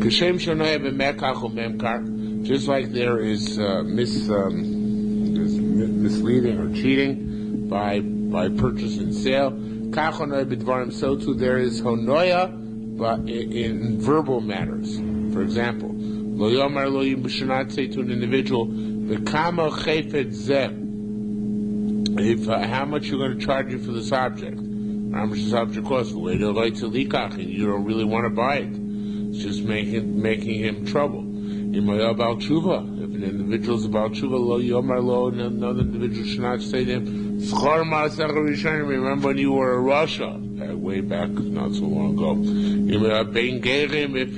Just like there is misleading or cheating by purchase and sale, so too there is honoya, but in verbal matters. For example, you should not say to an individual, if how much you're going to charge you for this object, how much this object costs, and you don't really want to buy it. It's just making him trouble. If an individual is about tshuva, another individual should not say to him, remember when you were in Russia, way back, not so long ago. If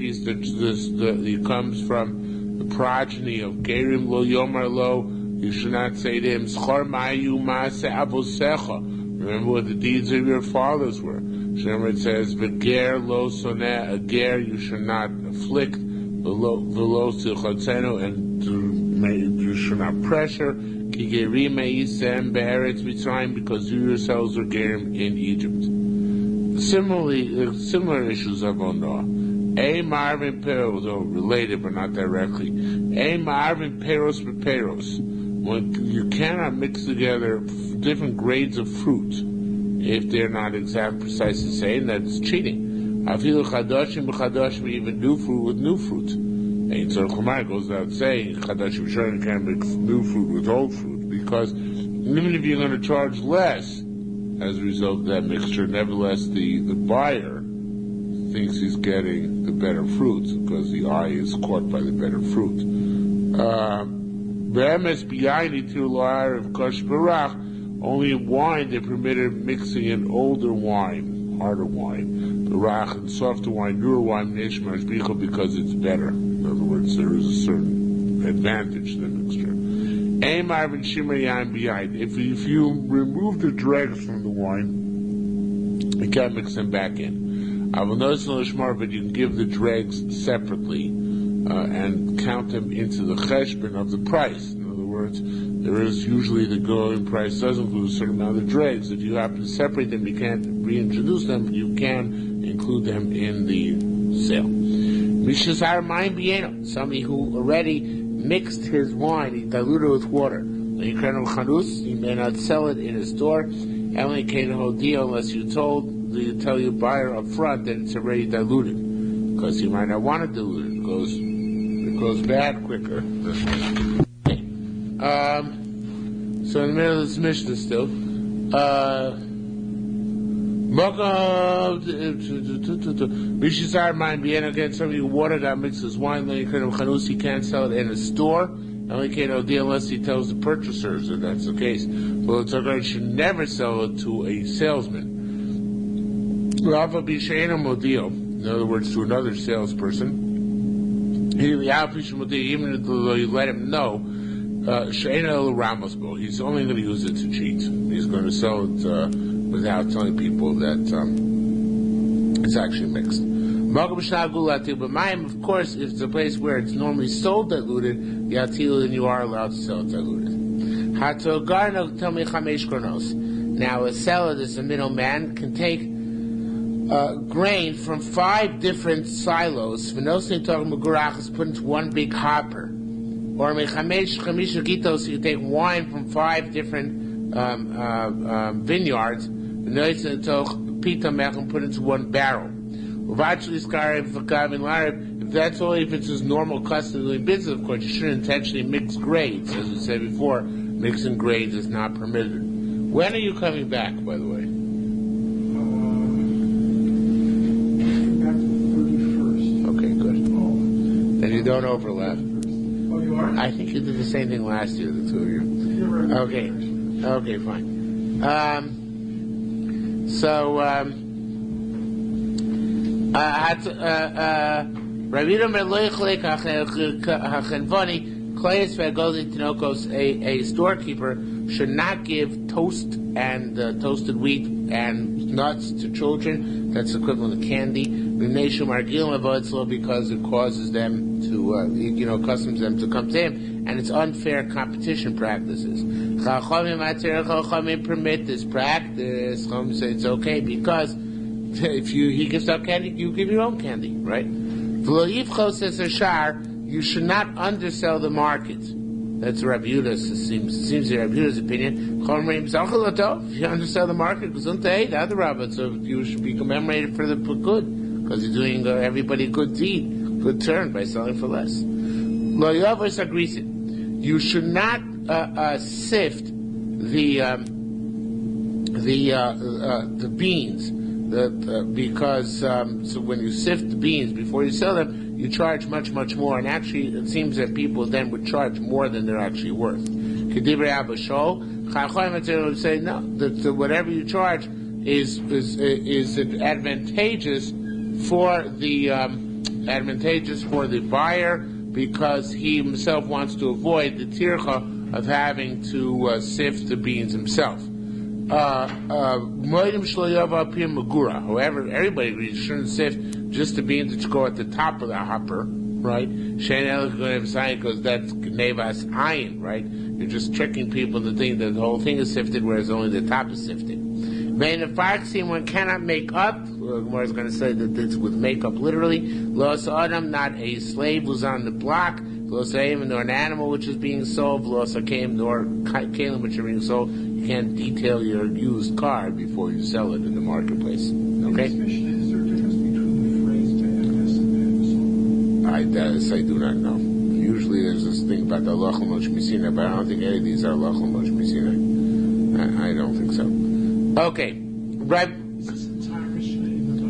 he comes from the progeny of Gerim lo Yomar lo, you should not say to him, remember what the deeds of your fathers were. It says, V'ger lo soneh, a ger you should not afflict, v'lo silchotzenu, and you should not pressure, ki gerim me'isem be'eretz Mitzrayim, because you yourselves are gerim in Egypt. Similarly, similar issues of onah. A marvin peros, though related but not directly. A marvin peros beperos. When you cannot mix together different grades of fruit, if they're not exact, precisely saying that's cheating. Afilu chadashim b'chadashim, even new fruit with new fruit. And so Chumar goes without saying chadashim b'shayim can't mix new fruit with old fruit, because even if you're going to charge less as a result of that mixture, nevertheless the buyer thinks he's getting the better fruit because the eye is caught by the better fruit. Only in wine they permitted mixing in older wine, harder wine, barach, and softer wine, newer wine, because it's better. In other words, there is a certain advantage to the mixture. If you remove the dregs from the wine, you can't mix them back in. But you can give the dregs separately and count them into the cheshbon of the price. In other words, there is usually the going price does include a certain amount of dregs. If you happen to separate them, you can't reintroduce them, but you can include them in the sale. Somebody who already mixed his wine, he diluted it with water. He may not sell it in a store, unless you tell your buyer up front that it's already diluted, because he might not want to dilute it. It goes bad quicker. So in the middle of this Mishnah still, again, somebody who water got mixed his wine, he can't sell it in a store, unless he tells the purchasers that that's the case. Well, it's okay, should never sell it to a salesman. In other words, to another salesperson. Even though you let him know, he's only going to use it to cheat. He's going to sell it without telling people that it's actually mixed. But of course, if it's a place where it's normally sold diluted, then you are allowed to sell it diluted. Now, a seller, that's a middleman, can take grain from 5 different silos. Put into one big hopper. Or so you take wine from 5 different vineyards, and put into one barrel. If that's all, if it's his normal custom doing business, of course, you shouldn't intentionally mix grades. As we said before, mixing grades is not permitted. When are you coming back, by the way? Back to the 31st. Okay, good. Oh. Then you don't overlap. Oh, you are? I think you did the same thing last year, the two of you. You're right. Okay, fine. A storekeeper should not give toast and toasted wheat and nuts to children. That's equivalent to candy. Because it causes them to, accustoms them to come to him, and it's unfair competition practices. Chachamim permit this practice. Chachamim say it's okay because if he gives out candy, you give your own candy, right? You should not undersell the market. That's Rabbi Yehuda's, seems to be Rabbi Yehuda's opinion. If you undersell the market, the other rabbis, so you should be commemorated for the good, because you're doing everybody a good deed, good turn by selling for less. You should not sift the beans, because so when you sift the beans before you sell them, you charge much more, and actually it seems that people then would charge more than they're actually worth. Chacham would say no, that whatever you charge is advantageous for the buyer, because he himself wants to avoid the tircha of having to sift the beans himself. However, everybody agrees you shouldn't sift just the beans that go at the top of the hopper, right? Because that's nevas ayin, right? You're just tricking people to think that the whole thing is sifted, whereas only the top is sifted. One cannot make up. Gemara is going to say that it's with makeup literally. Los adam, not a slave who's on the block. Los aim, nor an animal which is being sold. Los akim, nor kalim which are being sold. You can't detail your used car before you sell it in the marketplace. Okay? Is there a difference between the phrase be'emes and be'emes? I do not know. Usually there's this thing about the lachal mosh misina, but I don't think any of these are lachal mosh misina. I don't think so. Okay. Right. Is this entire Mishnah in the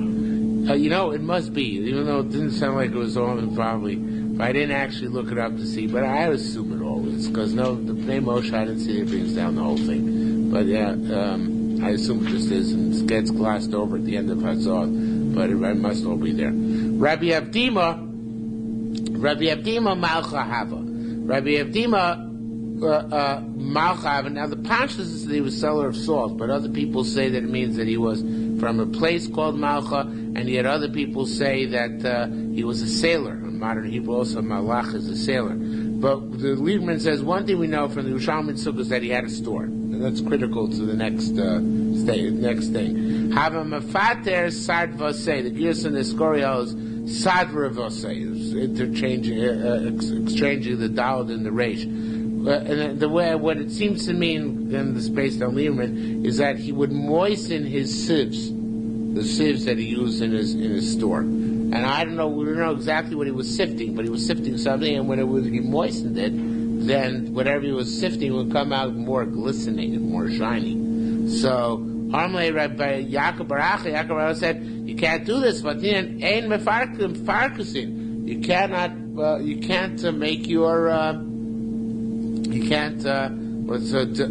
Bible? It must be, even though it didn't sound like it was all in probably. I didn't actually look it up to see, but I assume it all is, because the name Moshe, I didn't see it brings down the whole thing. But yeah, I assume it just is, and it gets glossed over at the end of Hazor, but it must all be there. Rabbi Avdima Malcha Hava. Rabbi Avdima Malcha Hava. Now the Pashtus is that he was seller of salt, but other people say that it means that he was from a place called Malcha, and yet other people say that he was a sailor. Modern Hebrew also, Malach is a sailor. But the Liebman says one thing we know from the Yerushalmi Bava is that he had a store. And that's critical to the next thing. Hava Mafater Sad Vosei. The Gears in the Skoriel is Sadra Vosei. Exchanging the Dalet and the Reish. And the way, what it seems to mean, in the space on Liebman, is that he would moisten his sieves, the sieves that he used in his store. And I don't know, we don't know exactly what he was sifting, but he was sifting something, and when he moistened it, then whatever he was sifting would come out more glistening and more shiny. So, Harmley Rabbi Yaakov Barach said, you can't do this, but then, ein mefarkusin. You cannot, you can't make your,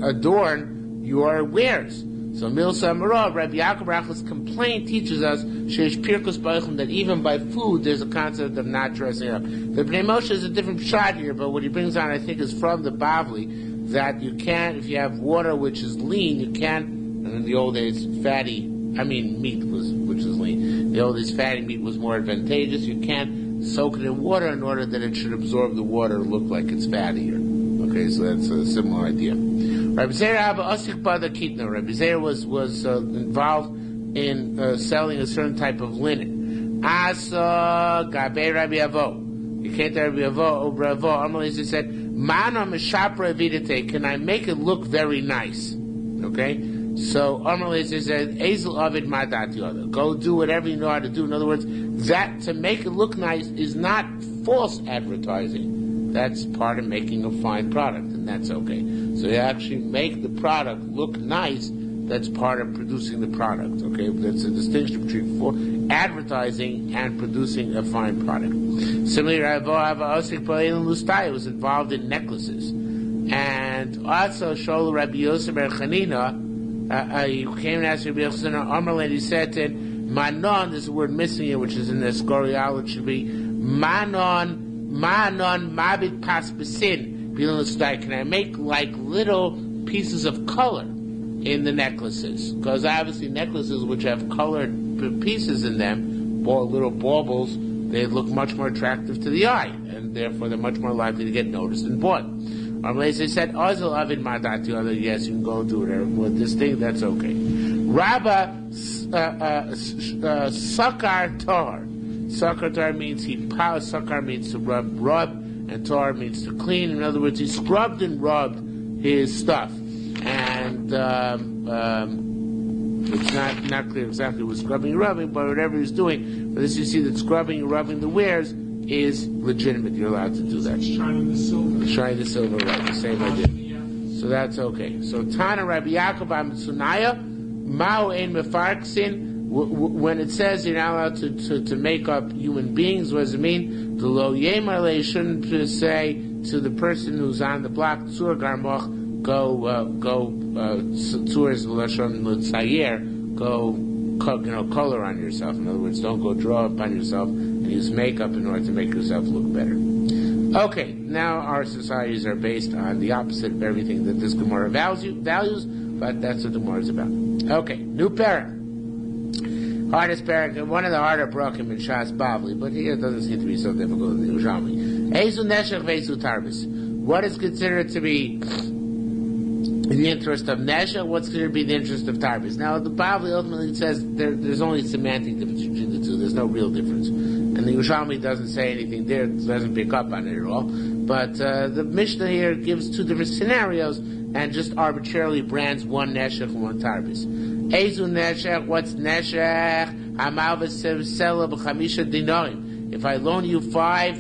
adorn your wares. So Milsa Marah, Rabbi Yaakov Barach's complaint teaches us that even by food there's a concept of not dressing up. The Bnei Moshe is a different shot here, but what he brings on, I think, is from the Bavli, that you can't, if you have water which is lean, you can't, and in the old days meat which is lean. In the old days fatty meat was more advantageous. You can't soak it in water in order that it should absorb the water and look like it's fattier. Okay, so that's a similar idea. Rabbi Zeir was involved in selling a certain type of linen. Asa gabe Rabbi Avo. You can't tell Rabbi Avo. Rabbi Avo said, "Mana meshapra vidite." Can I make it look very nice? Okay. So Amalei said, "Ezel avid madat yoda." Go do whatever you know how to do. In other words, that to make it look nice is not false advertising. That's part of making a fine product, and that's okay. So you actually make the product look nice. That's part of producing the product. Okay, that's a distinction between advertising and producing a fine product. Similarly, Rabbi was involved in necklaces, and also Shol Rabbi Yosef Ber Chanina. He came and asked Rabbi Yosef Amalei. He said to him, "Manon." There's a word missing here, which is in the Skorial. It should be Manon. Ma'anon mabit paspesin. Can I make like little pieces of color in the necklaces? Because obviously necklaces which have colored pieces in them, little baubles, they look much more attractive to the eye, and therefore they're much more likely to get noticed and bought. They said, "Ozel avid madati." Yes, you can go and do whatever with this thing. That's okay. Rabba Sakar Tor. Sakar Tar means he power. Sakar means to rub, and Tar means to clean. In other words, he scrubbed and rubbed his stuff, and it's not clear exactly what scrubbing and rubbing, but whatever he's doing. For this, you see that scrubbing and rubbing the wares is legitimate. You're allowed to do that. Shining the silver. Shining the silver, right? The same idea. So that's okay. So Tana Rabbi Yaakov Amtsunaya Mao Ein Mefarksin. When it says you're not allowed to make up human beings, what does it mean? The Lo Yemarle shouldn't say to the person who's on the block, Tzur Garmoch, go Tzur is Lashon L'Tzayer, go color on yourself. In other words, don't go draw upon yourself and use makeup in order to make yourself look better. Okay, now our societies are based on the opposite of everything that this Gemara values, but that's what the Gemara is about. Okay, new parak. Hardest parak, one of the harder parakim in Shas Bavli, but here it doesn't seem to be so difficult in the Yerushalmi. Eizu neshech veizu tarbis. What is considered to be in the interest of neshech? What's considered to be the interest of tarbis? Now, the Bavli ultimately says there's only semantic difference between the two. There's no real difference. And the Yerushalmi doesn't say anything there, doesn't pick up on it at all. But the Mishnah here gives two different scenarios and just arbitrarily brands one neshech and one tarbis. Eizu neshech, what's neshech? Hamalvas sela b'chamisha dinarim. If I loan you if I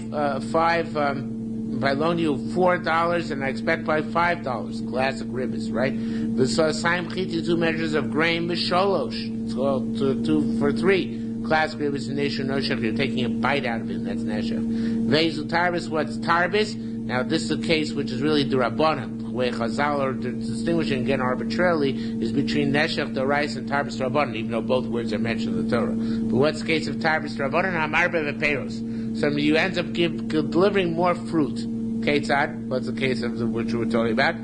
loan you $4 and I expect by $5, classic ribbis, right? V'sasaim chiti, 2 measures of grain, b'sholosh. It's called 2 for 3. Classic ribbis in nation noshech. You're taking a bite out of it. That's neshech. Veizu tarbis, what's tarbis? Now this is a case which is really durabanan. The way Chazal are distinguishing again arbitrarily is between neshech d'orais and tarbis rabbanan, even though both words are mentioned in the Torah. But what's the case of tarbis rabbanan? Hamarbe v'peiros. So you end up delivering more fruit. Ketzad, what's the case of which we're talking about?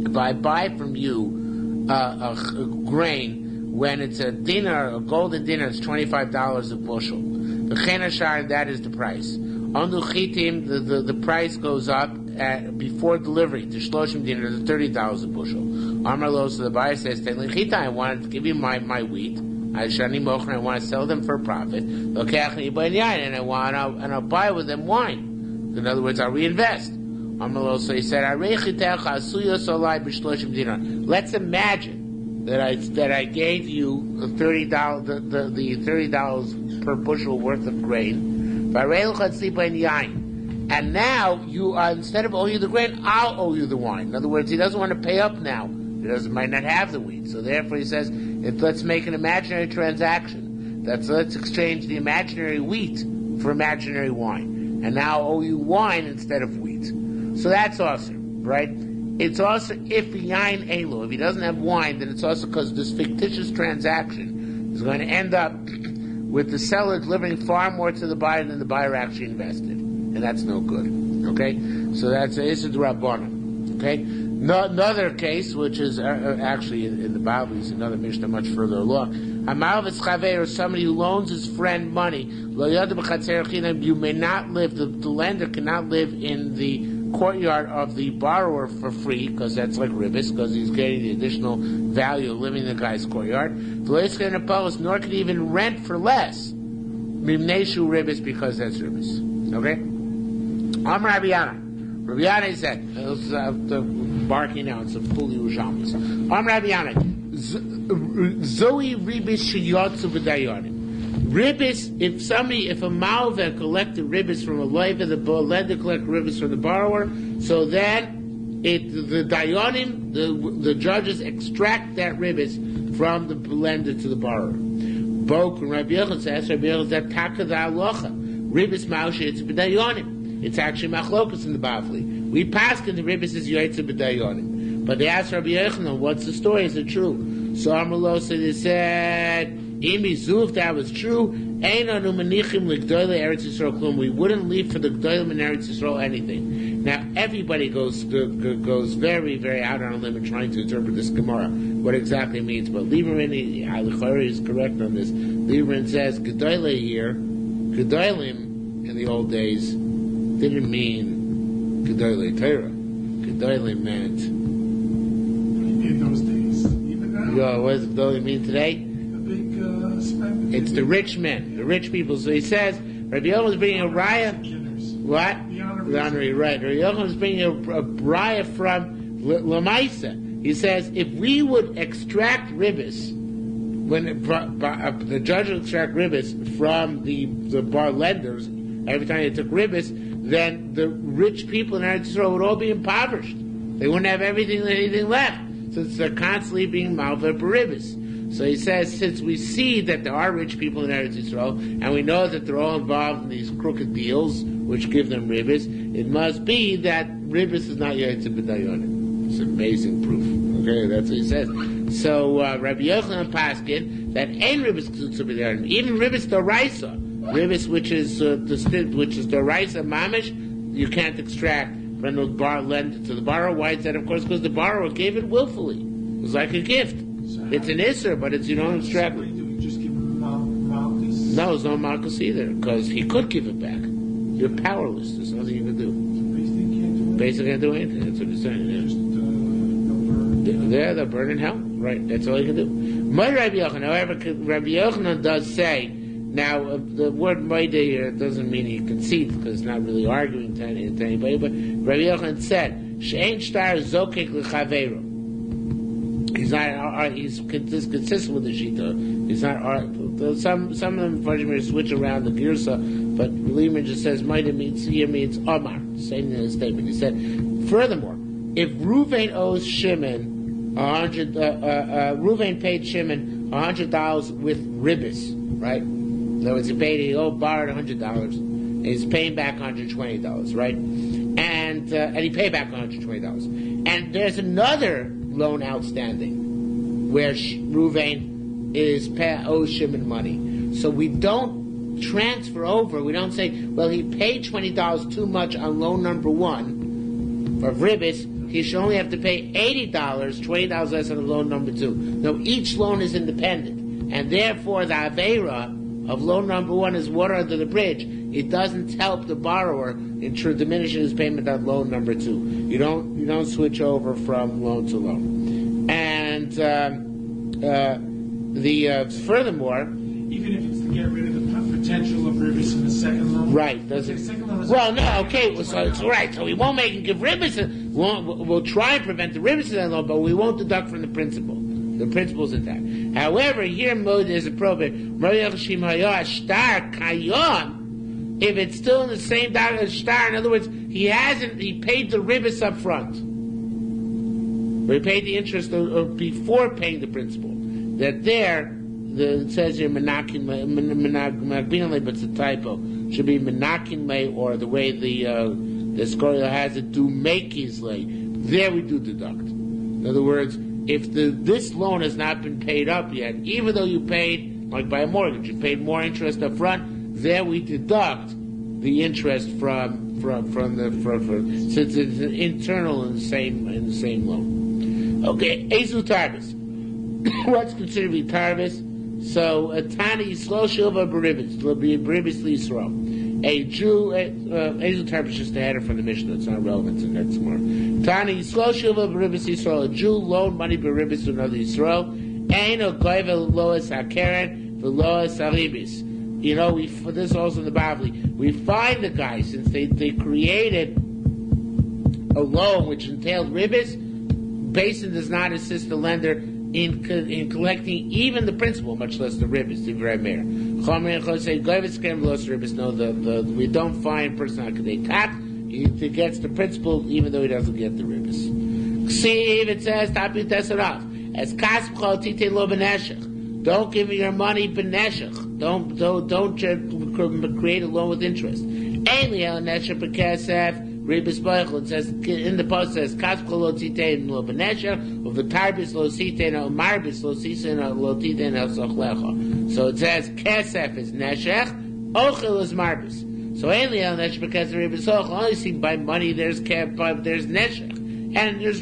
If I buy from you a grain when it's a dinar, a golden dinar, it's $25 a bushel. The chenashar, that is the price. Andu chitim, the price goes up before delivery. The shloshim dinar is $30 a bushel. Amar lo, so the buyer says, I want to give you my wheat. I want to sell them for profit. And I'll buy with them wine. In other words, I'll reinvest. So he said, let's imagine that I gave you $30 the $30 per bushel worth of grain. And now you instead of owing you the grain, I'll owe you the wine. In other words, he doesn't want to pay up now. He might not have the wheat. So therefore he says, let's make an imaginary transaction. Let's exchange the imaginary wheat for imaginary wine. And now I'll owe you wine instead of wheat. So that's awesome, right? It's also if yain elo. If he doesn't have wine, then it's also because this fictitious transaction is going to end up with the seller delivering far more to the buyer than the buyer actually invested. And that's no good. Okay? So that's Issa D'Rabbana. Okay? Another case, which is actually in the Bible, is another Mishnah much further along. Hamalvas chaver, or somebody who loans his friend money. You may not live, the lender cannot live in the courtyard of the borrower for free, because that's like ribbis, because he's getting the additional value of living in the guy's courtyard. Nor can he even rent for less. Mimneshu ribbis, because that's ribbis. Okay? Amar Rabbi Yana said, barking now, it's a fully Yerushalmis. Rabbi Yana, Zoe ribis sheyotzu b'dayanim. Ribbis, if a malveh collected ribbis from a loiva, the lender collected ribbis from the borrower, so then the dayanim, the judges extract that ribbis from the lender to the borrower. Bok and Rabbi Yochanan says, that taka da alocha. Ribbis ma'ushe, it's b'dayanim. It's actually machlokas in the Bavli. We pass in the ribbis is yoytze b'dayanim. But they asked Rabbi Yochanan, what's the story? Is it true? So Amrlo said, they said, Imi Zuf, that was true. We wouldn't leave for the Gdolim in Eretz Yisrael anything. Now everybody goes very, very out on a limb in trying to interpret this Gemara, what exactly it means. But Lieberman, Al-Khari is correct on this. Lieberman says Gdolim here, Gdolim in the old days didn't mean Gdolim Torah. Gdolim meant in those days. Even now. What does Gdoli mean today? A big spend. It's the rich men, the rich people. So he says, Rabbi Yochanan is bringing a raya. What? The honorary, right. Rabbi Yochanan is bringing a raya from Lamaisa. He says, if we would extract ribbis, when the judge would extract ribbis from the bar lenders, every time they took ribbis, then the rich people in Eretz Yisrael would all be impoverished. They wouldn't have anything left, since they're constantly being malva ribbis. So he says, since we see that there are rich people in Eretz Yisrael, and we know that they're all involved in these crooked deals, which give them ribbis, it must be that ribbis is not Yaitz B'dayonim. It's amazing proof. Okay, that's what he says. So Rabbi Yochanan Paskin that ain't ribbis Ksutza B'dayonim, even ribbis Doraisa, ribbis which is Doraisa Mamish, you can't extract from the lend to the borrower. Why is that? Of course, because the borrower gave it willfully. It was like a gift. It's an isser, but you don't extract it. Do we just give him malchus? No, there's no malchus either, because he could give it back. You're powerless. There's nothing you can do. Basically can't do anything. That's what he's saying. Yeah. They'll burn in hell. Right. That's all you can do. My Rabbi Yochanan, however, Rabbi Yochanan does say, now the word Maida here doesn't mean he concedes, because it's not really arguing to anybody, but Rabbi Yochanan said, She'ein shtar zokek l'chaveiro. He's not. He's consistent with the shita. He's not. Some of them unfortunately switch around the girsa, but Lehman just says Maida means Omar. Same in his statement. He said, furthermore, if Ruvain owes Shimon Ruvain paid Shimon $100 with ribbis, right? In other words, he borrowed $100, and he's paying back $120, right? And he paid back $120. And there's another loan outstanding where Ruvain owes Shimon money. So we don't transfer over. We don't say, well, he paid $20 too much on loan number one of ribbis. He should only have to pay $80, $20 less on loan number two. No, each loan is independent, and therefore the aveira of loan number one is water under the bridge. It doesn't help the borrower in diminishing his payment on loan number two. You don't switch over from loan to loan. And furthermore, even if it's to get rid of the potential of ribbis in the second loan. Right. Well, no. Okay. So it's right. So we won't make him give ribbis. We'll try and prevent the ribbis in that loan, but we won't deduct from the principal. The principle's intact. However, here mode is appropriate. If it's still in the same dollar as shtar, in other words, he paid the ribbis up front. But he paid the interest before paying the principal. That there, it says here, menakin but it's a typo. Should be menakin lay, or the way the Scoria has it, do make his lay. There we do deduct. In other words, if this loan has not been paid up yet, even though you paid, like by a mortgage, you paid more interest up front, there we deduct the interest from since it's internal in the same loan. Okay, Ezu Tarbis. What's considered to be Tarbis? So Tani Yisrael Shilva Beribis Yisrael. A Jew, Ezu Tarbis is just a header from the Mishnah. It's not relevant to next more. Tani Yisrael Shilva Beribis Yisrael. A Jew loaned money beribis to another Yisrael. Eino goyve lois hakeren v'lois haribis. You know, for this also in the Bavli, we find the guy, since they created a loan which entailed ribis, Basin does not assist the lender in collecting even the principal, much less the ribis. No, we don't find person he gets the principal even though he doesn't get the ribis. See if it says Tapi Tesaraf as Kasbchol Tite Lo Beneshech. Don't give me your money beneshech. Don't create a loan with interest. Ainly el neshech bekesef ribis boichel. It says in the post says kasbchol lo titein lo beneshech of the tarbis lo sitein o marbis lo sitein lo titein el sochlecha. So it says kesef is neshech, ochel is marbis. So ainly el neshech bekesef ribis boichel. Only see by money there's neshech, and there's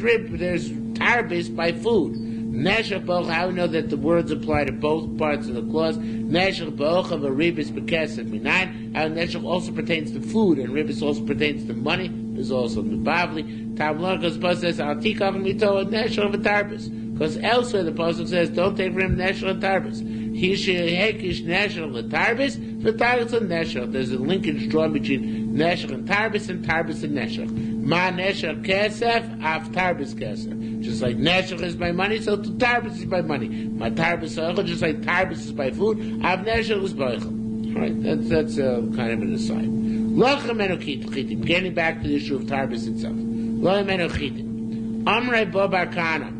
tarbis by food. Neshech b'och, how we know that the words apply to both parts of the clause. Neshech b'och of a ribis b'kesef minayin. How neshech also pertains to food, and ribis also pertains to money. Is also in the Bavli. Tam Lorkas says al tikach mito neshech of a tarbis. Because elsewhere the pasuk says, "Don't take from him neshel and tarbis." He shehekish neshel and tarbis. The tarbis and neshel. There's a linkage drawn between neshel and tarbis and neshel. Ma neshel kesef, af tarbis kesef. Just like neshel is by money, so tarbis is by money. Ma tarbis oichel, just like tarbis is by food, av neshel is by oichel. All right, that's kind of an aside. Lochem enochitim. Getting back to the issue of tarbis itself. Lochem enochitim. Amrei Bobar Kana.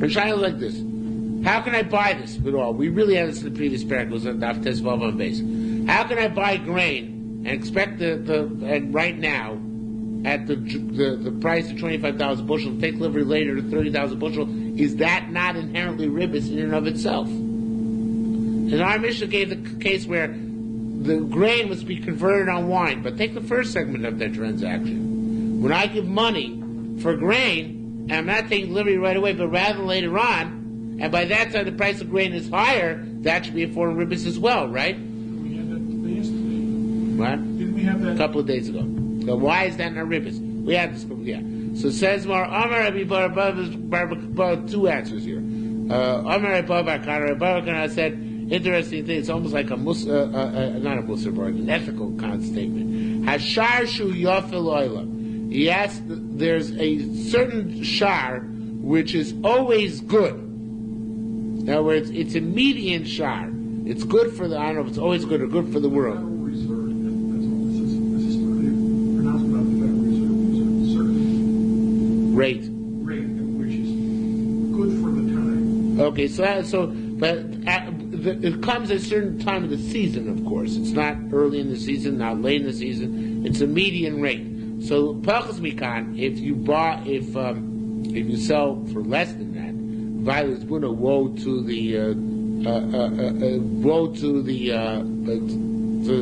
And Shai like this. How can I buy this at all? We really had this in the previous paragraph. It was on Daf Tes Vav on base. How can I buy grain and expect and right now at the price of $25 a bushel, take delivery later to $30 a bushel? Is that not inherently ribbis in and of itself? And our Mishnah gave the case where the grain was to be converted on wine. But take the first segment of that transaction. When I give money for grain, and I'm not taking delivery right away, but rather later on, and by that time the price of grain is higher, that should be a foreign ribbis as well, right? We had that yesterday. What? Didn't we have that? A couple of days ago. So why is that not ribbis? We had this, yeah. So it says more, Amar Rabbi Bar, two answers here. Amar Rabbi Bar said, interesting thing, it's almost like not a musar, but an ethical kind of statement. Hashar shu yofil oila. Yes, there's a certain shar which is always good. In other words, it's a median shar. It's good for the, I don't know if it's always good or good for the world. Federal Reserve, that's all. This is strictly pronounced about the Federal Reserve. There's a certain Rate, which is good for the time. Okay, but it comes at a certain time of the season, of course. It's not early in the season, not late in the season. It's a median rate. So, Pachas Mikan, if you sell for less than that, violence woe to the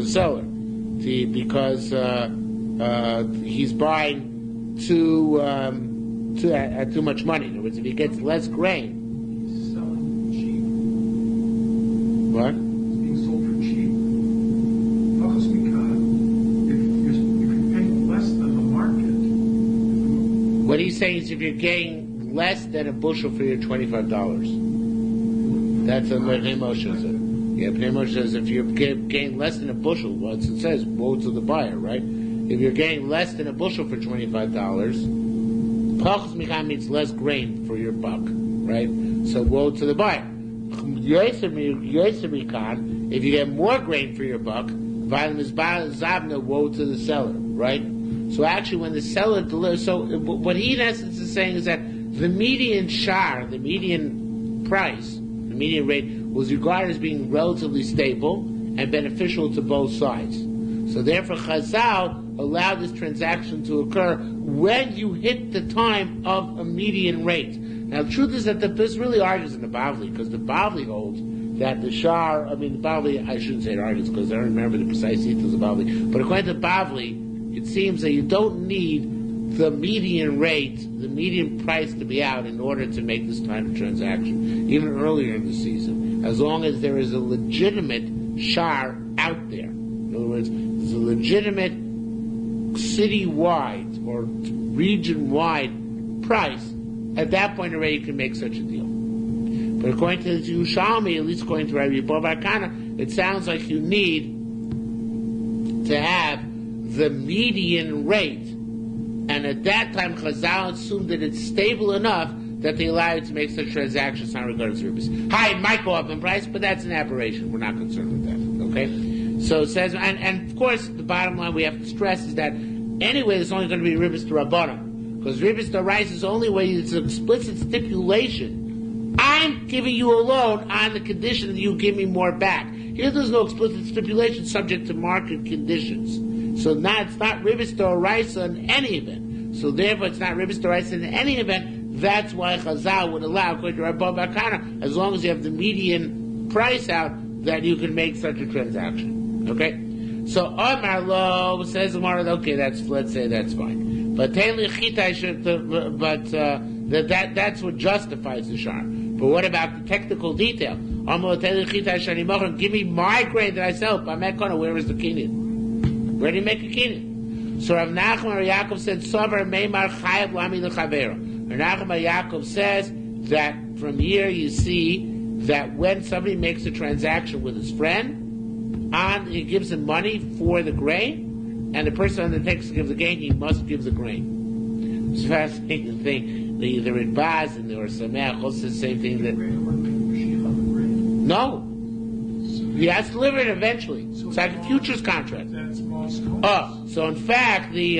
seller, because he's buying at too much money. In other words, if he gets less grain. He's selling cheap. What? It's being sold for cheap. Pachas Mikan, if you're paying less than the market. What he's saying is if you're getting less than a bushel for your $25. That's what Pnei Moshe says. Yeah, Pnei Moshe says if you're getting less than a bushel, well, it says, woe to the buyer, right? If you're getting less than a bushel for $25, Pachas Mikan means less grain for your buck, right? So woe to the buyer. Yoser Mikan, if you get more grain for your buck, Zabna, woe to the seller, right? So actually when the seller delivers, so what he in essence is saying is that the median shar, the median price, the median rate, was regarded as being relatively stable and beneficial to both sides. So therefore Chazal allowed this transaction to occur when you hit the time of a median rate. Now the truth is that this really argues in the Bavli, because the Bavli holds that the shar, the Bavli, I shouldn't say it argues because I don't remember the precise details of Bavli, but according to Bavli, it seems that you don't need the median rate, the median price to be out in order to make this kind of transaction, even earlier in the season, as long as there is a legitimate shar out there. In other words, there's a legitimate city-wide or region-wide price. At that point already you can make such a deal. But according to the Yerushalmi, at least according to Rabbi Bava Metzia, it sounds like you need to have the median rate. And at that time, Chazal assumed that it's stable enough that they allow you to make such transactions not regarded as ribbis. Hi, it might go up in price, but that's an aberration. We're not concerned with that. Okay? So it says, and of course, the bottom line we have to stress is that anyway, there's only going to be ribbis to Rabbanan. Because ribbis to rice is only way it's an explicit stipulation. I'm giving you a loan on the condition that you give me more back. Here there's no explicit stipulation subject to market conditions. So now it's not ribbis to rice in any event. So therefore it's not ribbis to rice in any event. That's why Chazal would allow, according to Rabbi Bakana, as long as you have the median price out, that you can make such a transaction. Okay? So Omar Lo says okay, let's say that's fine. But that's what justifies the shar. But what about the technical detail? Give me my grain that I sell. Where is the kinyan? Where do you make a kinyan? So Rav Nachman or Yaakov said, Sover Meimar Chayav Lami L'Chavero. Rav Nachman Yaakov says, that from here you see that when somebody makes a transaction with his friend, he gives him money for the grain, and the person undertakes to give the grain, he must give the grain. It's a fascinating thing. The Ritbaz and the Sameach also the same thing that. No. He has to deliver it eventually. It's like a futures contract. So in fact, the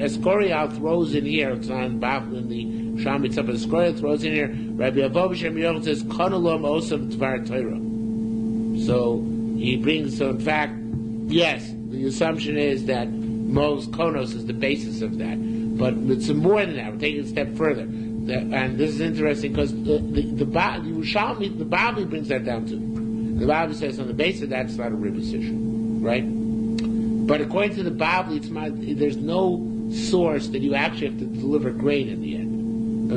Escorial throws in here, it's on Bafl in the Yerushalmi Bava Metzia, Escorial throws in here, Rabbi Avob Shem Yochel says, Konolom Osam Tvar Torah. So he brings, so in fact, yes, the assumption is that Mos Konos is the basis of that. But it's more than that. We're taking it a step further. And this is interesting because the Yerushalmi, the Bavli brings that down too. The Bavli says on the basis of that, it's not a ribbis issue, right? But according to the Bavli, there's no source that you actually have to deliver grain in the end.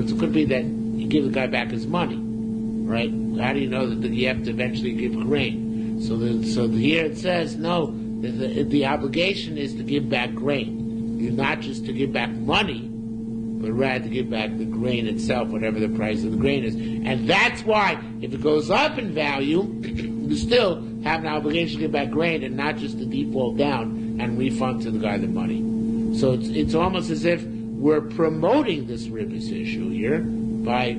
It could be that you give the guy back his money, right? How do you know that you have to eventually give grain? So here it says, no, the obligation is to give back grain. You're not just to give back money, but rather to give back the grain itself, whatever the price of the grain is. And that's why, if it goes up in value, you still have an obligation to give back grain and not just to default down and refund to the guy the money. So it's almost as if we're promoting this ribbis issue here by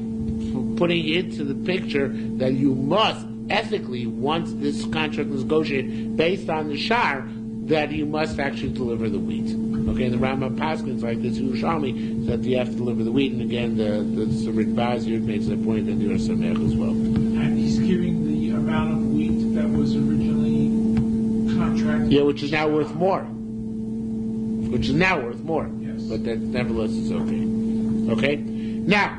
putting into the picture that you must, ethically, once this contract is negotiated based on the shar, that you must actually deliver the wheat. Okay, and the Rambam Paskins like this Yerushalmi that you have to deliver the wheat, and again the Ritbaz here makes the point that you're Sameach as well. And he's giving the amount of wheat that was originally contracted. Yeah, which is now worth more. Yes. But that nevertheless is okay. Okay? Now,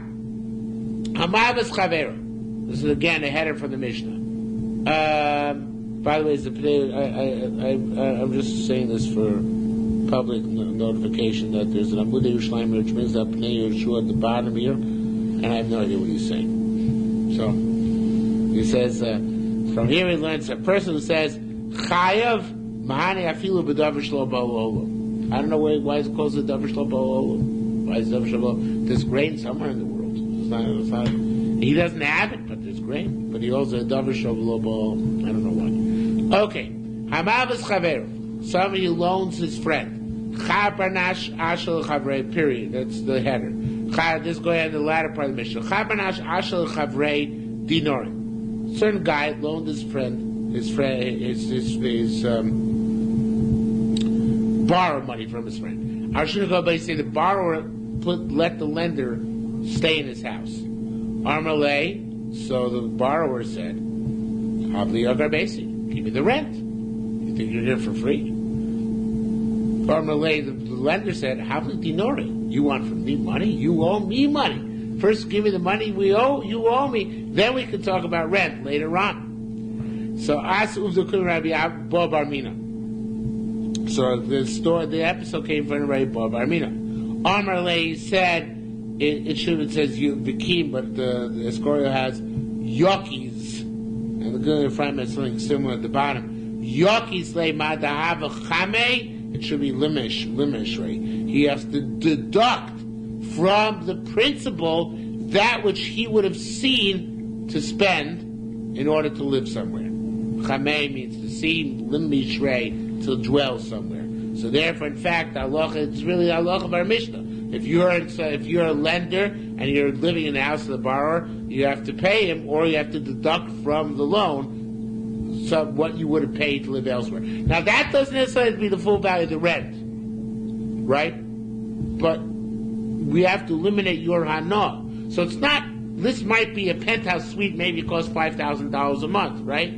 Hamavas Chavera. This is again a header from the Mishnah. By the way, I'm just saying this for public notification that there's an Amud Yerushalmi which brings up Pnei Yehoshua at the bottom here, and I have no idea what he's saying. So he says from here he learns a person who says Chayav Mahane Afilu B'Davar Shlo Ba'Olam. I don't know why it's called the Davar Shlo Ba'Olam. Why is Davar Shlo Ba'Olam? There's grain somewhere in the world. It's not, he doesn't have it, but there's grain. But he also Davar Shlo Ba'Olam. I don't know why. Okay, Hamavas Chaver. Somebody who loans his friend. Chabarnash Ashel Chavrei, period. That's the header. This go ahead in the latter part of the Mishnah. Chabarnash Ashel Chavrei Dinorim. Certain guy loaned his borrow money from his friend. Arshun say the borrower let the lender stay in his house. Armalei, so the borrower said, Havli Yagar Basi, give me the rent. You think you're here for free? Armalei, the lender said, Havli Dinori, you want from me money? You owe me money. First give me the money you owe me, then we can talk about rent later on. So As Uvdukun Rabbi Bo Barmina. So the episode came from Rabbi Bo Barmina. Armalei said, it should have says you Vikim, but the Escorial has Yokis, and the good in front has something similar at the bottom. Yokis le madahava chame. It should be limish, right? He has to deduct from the principal that which he would have seen to spend in order to live somewhere. Chame means to see, limish to dwell somewhere. So therefore, in fact, it's really Allah of our Mishnah. If you're a lender and you're living in the house of the borrower, you have to pay him, or you have to deduct from the loan what you would have paid to live elsewhere. Now that doesn't necessarily be the full value of the rent, right? But we have to eliminate your hana. So it's not. This might be a penthouse suite, maybe it costs $5,000 a month, right?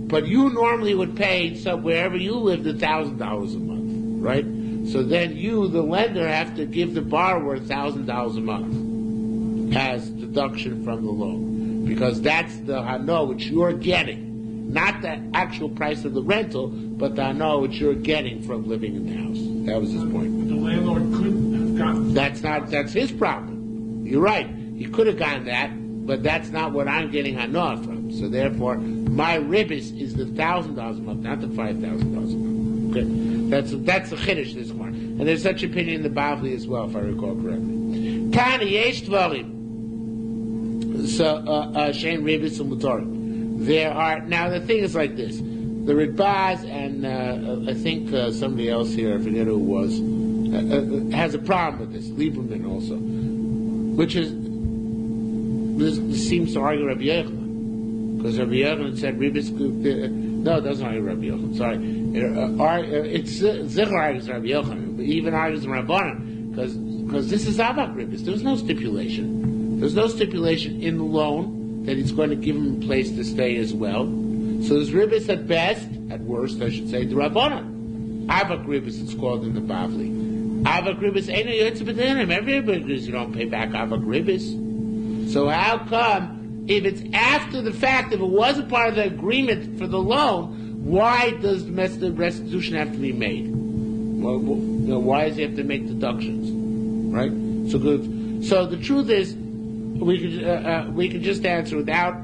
But you normally would pay wherever you lived $1,000 a month, right? So then you, the lender, have to give the borrower $1,000 a month as deduction from the loan, because that's the hana which you're getting, not the actual price of the rental, but the hana which you're getting from living in the house. That was his point. The landlord couldn't have gotten. That's his problem. You're right. He could have gotten that, but that's not what I'm getting hana from. So therefore, my ribbis is the $1,000 a month, not the $5,000 a month. Okay, that's the chiddush this one, and there's such opinion in the Bavli as well, if I recall correctly. Tani yesh dvarim Shein Ribis Umutorim. There are, now the thing is like this. The Ritbaz and I think somebody else here, I forget who it was, has a problem with this. Lieberman also, which is this seems to argue Rabbi Yochanan, because Rabbi Yochanan said Ribis. No, it doesn't argue Rabbi Yochanan. Sorry, it's Zichar argues Rabbi Yochanan, but even argues Rabbanan, because this is Avak Ribis. There's no stipulation. There's no stipulation in the loan that he's going to give him a place to stay as well. So there's Ribis at best, at worst, I should say, the Rabbanan. Avak Ribis, it's called in the Bavli. Avak Ribis ain't a Yotze B'Dinim. Everybody agrees you don't pay back Avak Ribis. So how come, if it's after the fact, if it wasn't part of the agreement for the loan, why does the restitution have to be made? Well, why does he have to make deductions? Right? So good. So the truth is, we could just answer without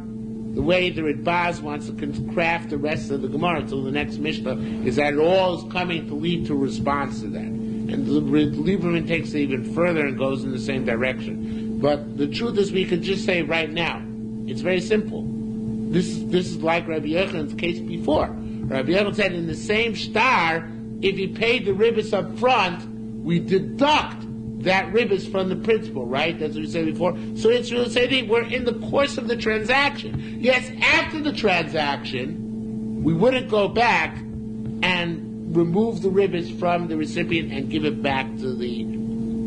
the way the Ritbaz wants to craft the rest of the Gemara until the next Mishnah, is that it all is coming to lead to a response to that. And the Lieberman takes it even further and goes in the same direction. But the truth is, we could just say right now, it's very simple. This is like Rabbi Yochanan's case before. Rabbi Yochanan said in the same star, if you paid the ribis up front, we deduct that ribis from the principal, right? That's what we said before. So it's really saying we're in the course of the transaction. Yes, after the transaction, we wouldn't go back and remove the ribis from the recipient and give it back to the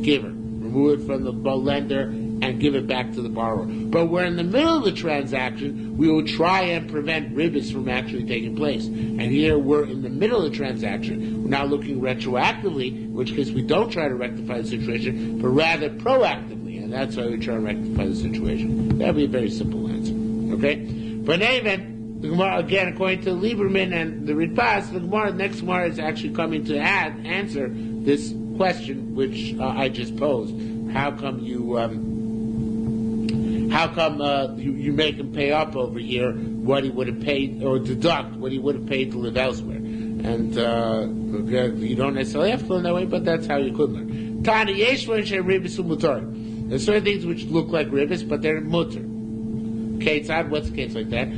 giver. Remove it from the lender and give it back to the borrower. But we're in the middle of the transaction, we will try and prevent ribis from actually taking place. And here we're in the middle of the transaction. We're now looking retroactively, in which case we don't try to rectify the situation, but rather proactively. And that's why we try to rectify the situation. That would be a very simple answer. Okay? But even, the Gemara, again, according to Lieberman and the Ritbaz, the next Gemara is actually coming to answer this question which I just posed. How come you make him pay up over here what he would have paid, or deduct what he would have paid to live elsewhere? And you don't necessarily have to learn that way, but that's how you could learn. Tani yeshvon ribis umutar. There's certain things which look like ribis, but they're mutar. Ketzad, what's the case like that?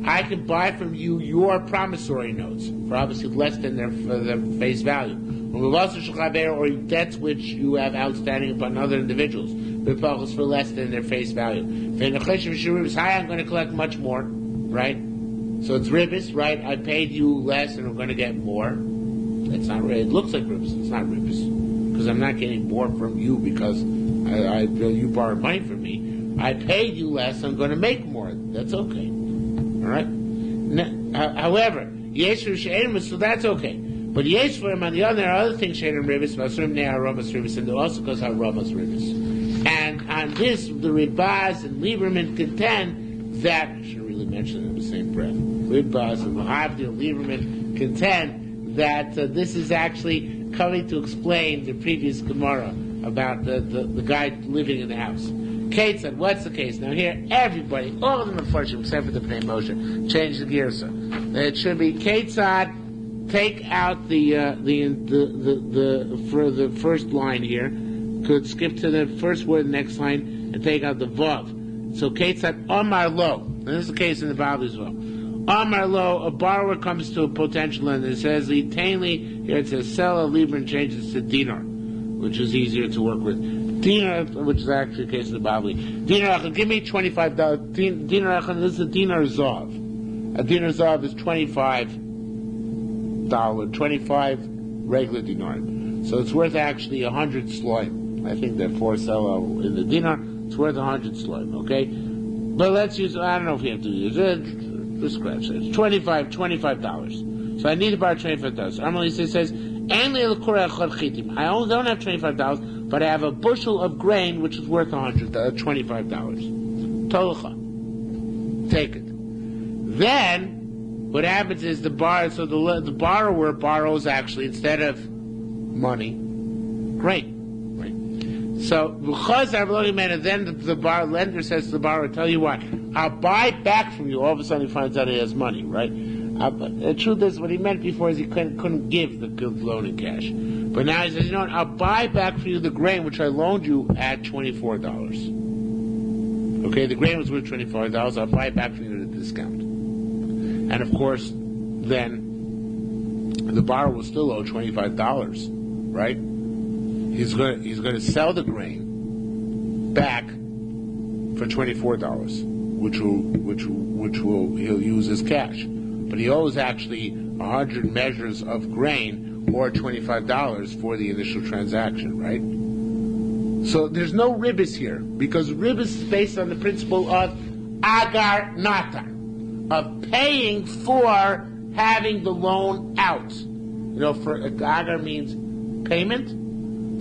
I can buy from you your promissory notes for obviously less than their face value, or debts which you have outstanding upon other individuals for less than their face value. I'm going to collect much more, right? So it's ribis, right? I paid you less and I'm going to get more. That's not right. It looks like ribis. It's not ribis because I'm not getting more from you because you borrowed money from me. I paid you less. I'm going to make more. That's okay. All right. However, yeshur she'enim, so that's okay. But yeshur, on the other, there are other things she'enim ribis, v'asurim nei aromas ribis, and there also goes aromas ribis. And on this, the Ritbaz and Lieberman contend that I should really mention it in the same breath. Ritbaz and Mahavdil Lieberman contend that this is actually coming to explain the previous Gemara about the guy living in the house. Kate said, what's the case? Now here, everybody, all of them are fortunate except for the Pnei Moshe, change the gear, so. It should be Kate said, take out for the first line here, could skip to the first word, the next line, and take out the Vav. So Kate said, Omar Lo, and this is the case in the Bible as well. Omar Lo, a borrower comes to a potential lender and says, Tainly, here it says, sell a libra and changes to dinar, which is easier to work with. Dinar, which is actually the case of the Bible. Dinar, give me $25. Dinar, this is a dinar zav. A dinar zav is $25, 25 regular dinar. So it's worth actually 100 sloim. I think that for sell in the dinar, it's worth 100 sloim, okay? But let's use, I don't know if we have to use it. Just scratch it. It's $25. So I need to borrow $25. Amalei says, I only don't have $25, but I have a bushel of grain which is worth $25. Tolocha. Take it. Then what happens is the borrower borrows actually instead of money, grain. Right. So because then the lender says to the borrower, "Tell you what, I'll buy back from you." All of a sudden he finds out he has money, right? The truth is, what he meant before is he couldn't give the loan in cash. But now he says, you know what, I'll buy back for you the grain which I loaned you at $24. Okay, the grain was worth $24, I'll buy it back for you at a discount. And of course, then the borrower will still owe $25, right? He's going to sell the grain back for $24, which he'll use as cash. But he owes actually 100 measures of grain or $25 for the initial transaction, right? So there's no ribbis here, because ribbis is based on the principle of agar natar, of paying for having the loan out. You know, for agar means payment,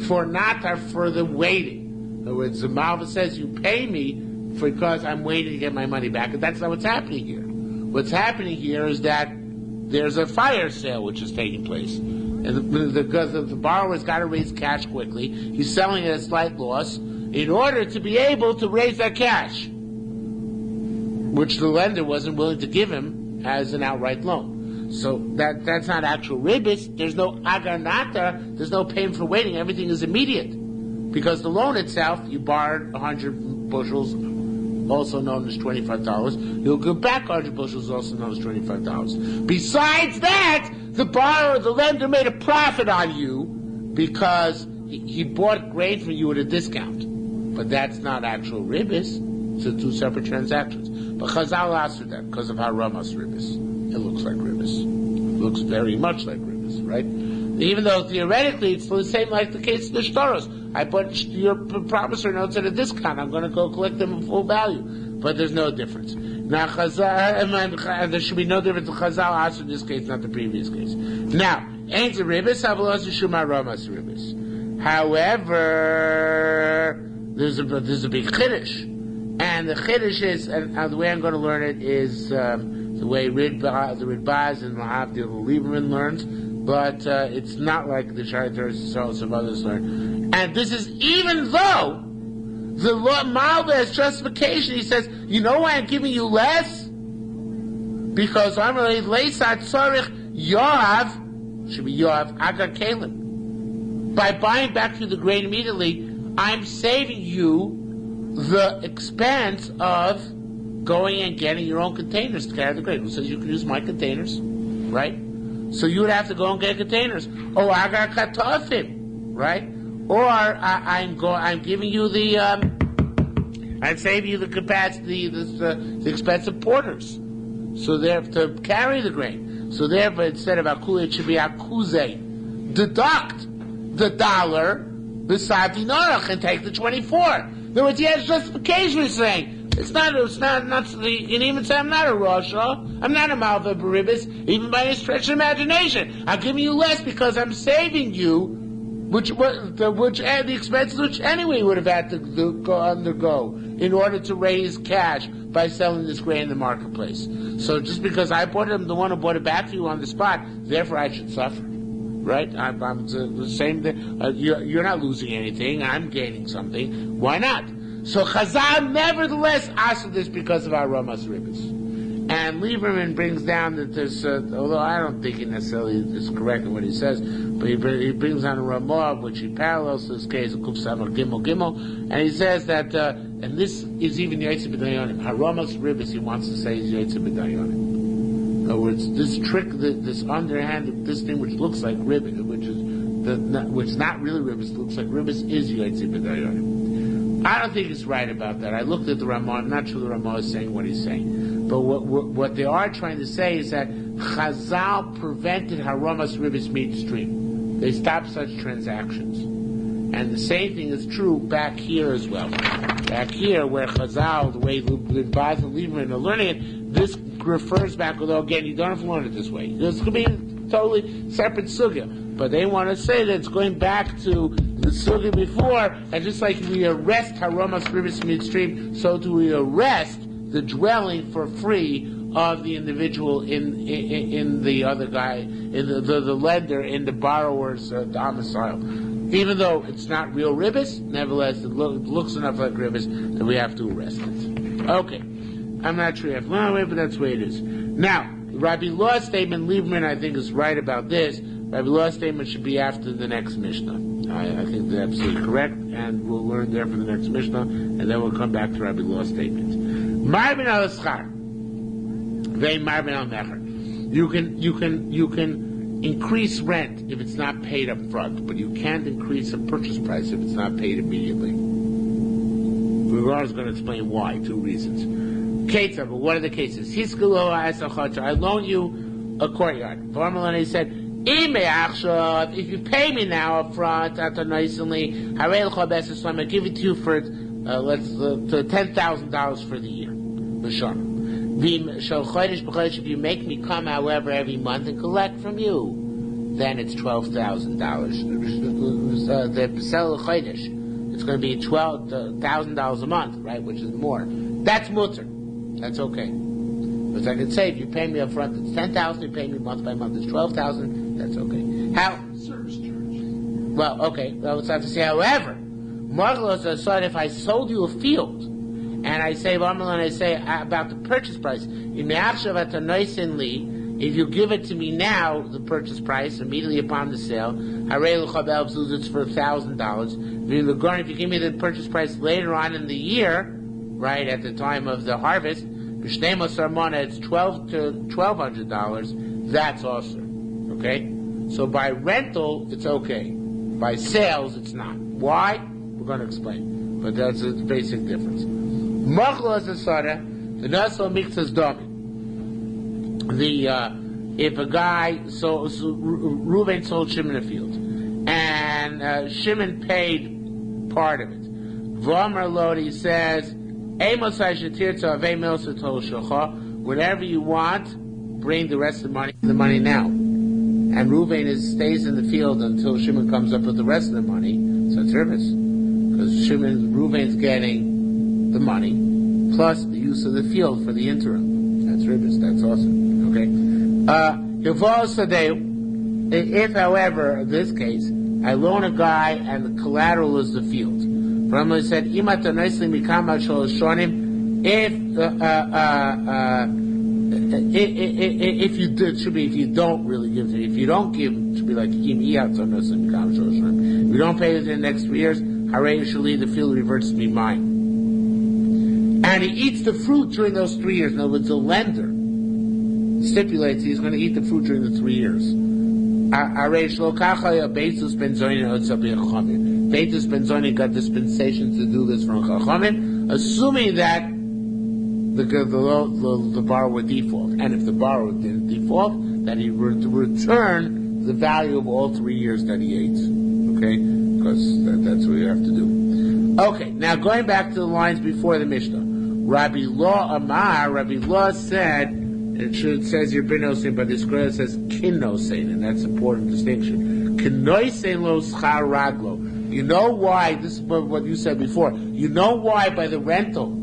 for natar for the waiting. In other words, the Malva says you pay me because I'm waiting to get my money back, and that's not what's happening here. What's happening here is that there's a fire sale which is taking place. And the borrower's got to raise cash quickly. He's selling at a slight loss in order to be able to raise that cash, which the lender wasn't willing to give him as an outright loan. So that's not actual ribbis. There's no agar nata. There's no payment for waiting. Everything is immediate. Because the loan itself, you borrowed 100 bushels, also known as $25. You'll give back 100 bushels, also known as $25. Besides that, the lender made a profit on you because he bought grain from you at a discount. But that's not actual ribbis. So two separate transactions. But Chazal answered that because of how Ramas ribbis. It looks like ribbis. It looks very much like ribbis, right? Even though theoretically it's the same like the case of the shtaros. I bought your promissory notes at a discount. I'm going to go collect them at full value. But there's no difference. Now, and there should be no difference in Chazal answer in this case, not the previous case. Now, ain't the ribbis, avalos yishuma Ramas ribbis. However, there's a big chiddush. And the chiddush is, and the way I'm going to learn it is the way the Ridbaz and Mahavdil, the Lieberman learns, but it's not like the Shaitar and some others learn. And this is even though the Malva has justification. He says, you know why I'm giving you less? Because I'm really Leisat Tzarich Yoav, should be Yoav Agar Kalim. By buying back through the grain immediately, I'm saving you the expense of going and getting your own containers to carry the grain. Who says you can use my containers, right? So you would have to go and get containers. Or Agar Katofim, right? Or I'm giving you the, I'm saving you the capacity, the expense of porters. So they have to carry the grain. So therefore, instead of akule, it should be akuze. Deduct the $1 beside dinarach and take the 24. In other words, he has justification for saying, you can even say I'm not a Rasha, I'm not a Malva Baribis, even by a stretch of imagination. I'm giving you less because I'm saving you the expenses which anyway would have had to undergo in order to raise cash by selling this grain in the marketplace. So just because I bought it, I'm the one who bought it back for you on the spot, therefore I should suffer. Right? I'm the same thing. You're not losing anything. I'm gaining something. Why not? So Chazal nevertheless asked this because of our Ramas Ribbis. And Lieberman brings down that there's, although I don't think he necessarily is correct in what he says, but he brings down a Ramah, which he parallels to this case of Kuf Samar Gimel, and he says that, and this is even Yaitse B'Dayonim. Haramas Ribbis, he wants to say, is Yaitse B'Dayonim. In other words, this trick, this underhand, this thing which looks like ribbis, which is not really ribbis, looks like ribbis, is Yaitse B'Dayonim. I don't think he's right about that. I looked at the Ramah. I'm not sure the Ramah is saying what he's saying. But what they are trying to say is that Chazal prevented Haramas Ribbis midstream. They stopped such transactions. And the same thing is true back here as well. Back here, where Chazal, the way Baz and Lieberman are learning it, this refers back, although again, you don't have to learn it this way. This could be a totally separate sugya. But they want to say that it's going back to the sugya before, and just like we arrest Haramas Ribbis midstream, so do we arrest the dwelling for free of the individual in the other guy, in the lender, in the borrower's domicile. Even though it's not real ribbis, nevertheless, it looks enough like ribbis that we have to arrest it. Okay. I'm not sure you have to learn it, but that's the way it is. Now, Rabbi Law's statement, Lieberman, I think, is right about this. Rabbi Law's statement should be after the next Mishnah. I think that's absolutely correct, and we'll learn there for the next Mishnah, and then we'll come back to Rabbi Law's statement. Marbin al Schar, Vei Marbin al Mecher. You can increase rent if it's not paid up front, but you can't increase a purchase price if it's not paid immediately. We're is going to explain why. 2 reasons. Ketzah, but what are the cases? I loan you a courtyard. He said, if you pay me now up front, I give it to you for $10,000 for the year. If you make me come, however, every month and collect from you, then it's $12,000. It's going to be $12,000 a month, right? Which is more. That's mutter. That's okay. Because I can say, if you pay me up front, it's $10,000. You pay me month by month, it's $12,000. That's okay. How? Service charge. Well, okay. Well, let's have to say, however, Margalos aside, if I sold you a field, and I say, about the purchase price, if you give it to me now, the purchase price, immediately upon the sale, it's for $1,000. If you give me the purchase price later on in the year, right, at the time of the harvest, it's $1,200, that's awesome. Okay? So by rental, it's okay. By sales, it's not. Why? We're going to explain. But that's a basic difference. If a guy, so Reuven sold Shimon a field, and Shimon paid part of it. V'amar Lodi says, whatever you want, bring the rest of the money now. And Reuven stays in the field until Shimon comes up with the rest of the money. So it's service. Because Reuven's getting the money, plus the use of the field for the interim. That's ribbis. That's awesome. Okay. If, however, in this case, I loan a guy and the collateral is the field. Brahma said, if you don't really give to me, if you don't give, it should be like, if you don't pay within the next 3 years, the field reverts to be mine. And he eats the fruit during those 3 years. In other words, the lender stipulates he's going to eat the fruit during the 3 years. Beitus Ben Zonin got dispensation to do this from Chachamim, assuming that the borrower would default. And if the borrower didn't default, then he would return the value of all 3 years that he ate. Okay? Because that's what you have to do. Okay, now going back to the lines before the Mishnah. Rabbi Law said, it says here binosein, but this Quran says kinosein, and that's an important distinction. Kinosein lo schar raglo. You know why, this is what you said before, you know why by the rental,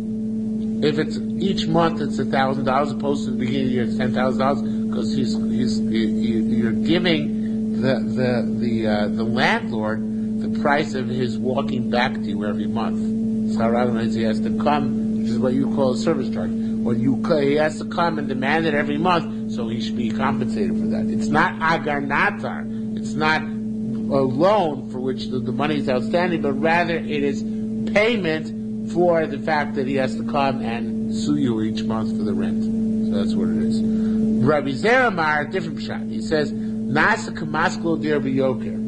if it's each month it's $1,000 opposed to the beginning of the year it's $10,000, because you're giving the landlord the price of his walking back to you every month. Schar raglo means he has to come, which is what you call a service charge. He has to come and demand it every month, so he should be compensated for that. It's not agar natar. It's not a loan for which the money is outstanding, but rather it is payment for the fact that he has to come and sue you each month for the rent. So that's what it is. Rabbi Zeramar, different pshat. He says, Nasa kamasklo dir b'yoker.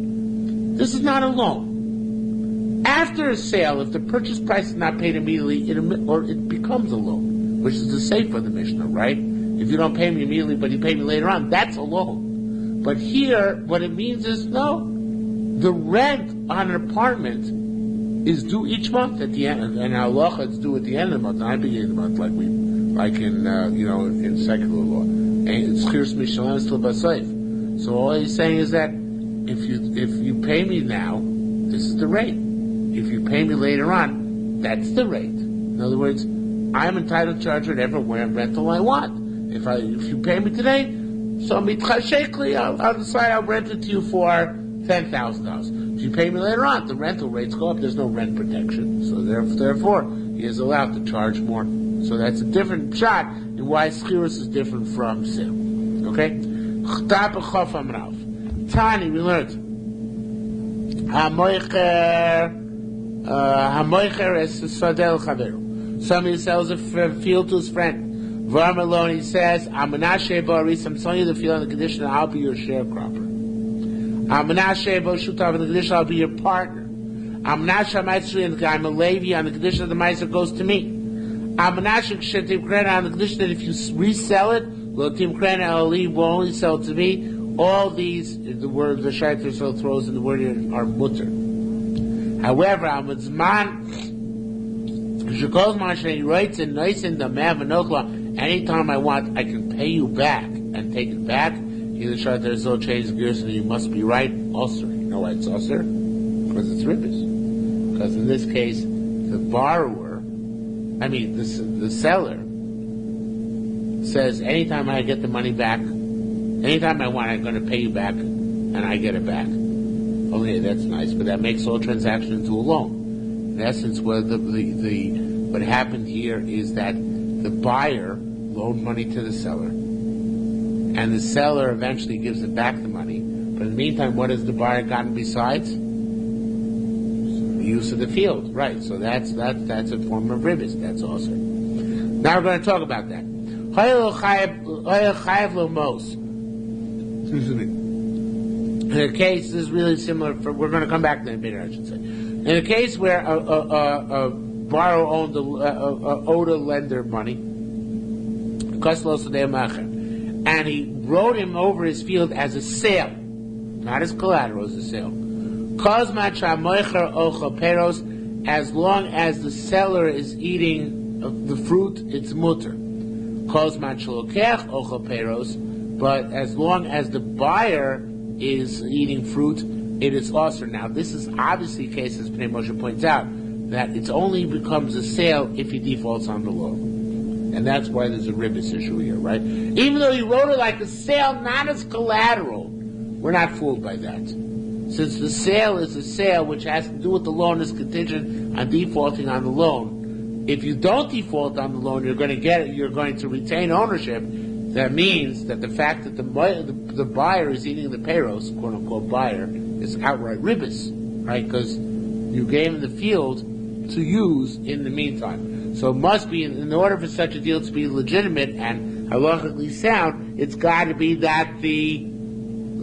This is not a loan. After a sale, if the purchase price is not paid immediately, it becomes a loan, which is the safe of the Mishnah, right? If you don't pay me immediately, but you pay me later on, that's a loan. But here, what it means is, no, the rent on an apartment is due each month at the end, and halacha it's due at the end of the month, not beginning of the month, like in in secular law. And it's chirs mishalem still basayif. So all he's saying is that if you pay me now, this is the rate. If you pay me later on, that's the rate. In other words, I'm entitled to charge whatever rental I want. If you pay me today, so mitchashekli, I'll decide I'll rent it to you for $10,000. If you pay me later on, the rental rates go up. There's no rent protection, so therefore he is allowed to charge more. So that's a different shot in why shiur is different from sale. Okay. Tani, we learned. Hamoicher es sadel chaveru. Somebody sells a field to his friend. Varmalone, he says, Amanashe Baris, I'm selling you the field on the condition I'll be your sharecropper. Amanashe Boshutav, on the condition I'll be your partner. Amanashe Maitsri, and I'm a Levi, on the condition that the Meiser goes to me. Amanashe Kshetim Krena, on the condition that if you resell it, Lotim Krena Ali will only sell it to me. All these, the word the Shaiter throws in the word here, are mutter. However, Amatzman, he writes in nice in the Mavanokla, anytime I want, I can pay you back and take it back. Either shot there's no change gears, and you must be right. Also, you know why it's also? Because it's ribbis. Because in this case, the borrower, the seller, says anytime I get the money back, anytime I want, I'm going to pay you back, and I get it back. Okay, that's nice, but that makes all transaction into a loan. In essence, what happened here is that the buyer loaned money to the seller, and the seller eventually gives it back the money. But in the meantime, what has the buyer gotten besides? The use of the field, right? So that's a form of ribbis. That's also. Now we're going to talk about that. Excuse me. In a case, this is really similar. We're going to come back to that later, I should say. In a case where a borrower owed a lender money, and he wrote him over his field as a sale, not as collateral, as a sale. As long as the seller is eating the fruit, it's mutter. But as long as the buyer is eating fruit, it is also. Now, this is obviously a case, as Pnei Moshe points out, that it only becomes a sale if he defaults on the loan. And that's why there's a ribbis issue here, right? Even though he wrote it like a sale, not as collateral, we're not fooled by that. Since the sale is a sale which has to do with the loan is contingent on defaulting on the loan. If you don't default on the loan, you're going to retain ownership. That means that the fact that the buyer is eating the payros, quote unquote buyer, is outright ribbis, right? Because you gave him the field to use in the meantime. So it must be, in order for such a deal to be legitimate and halachically sound, it's got to be that the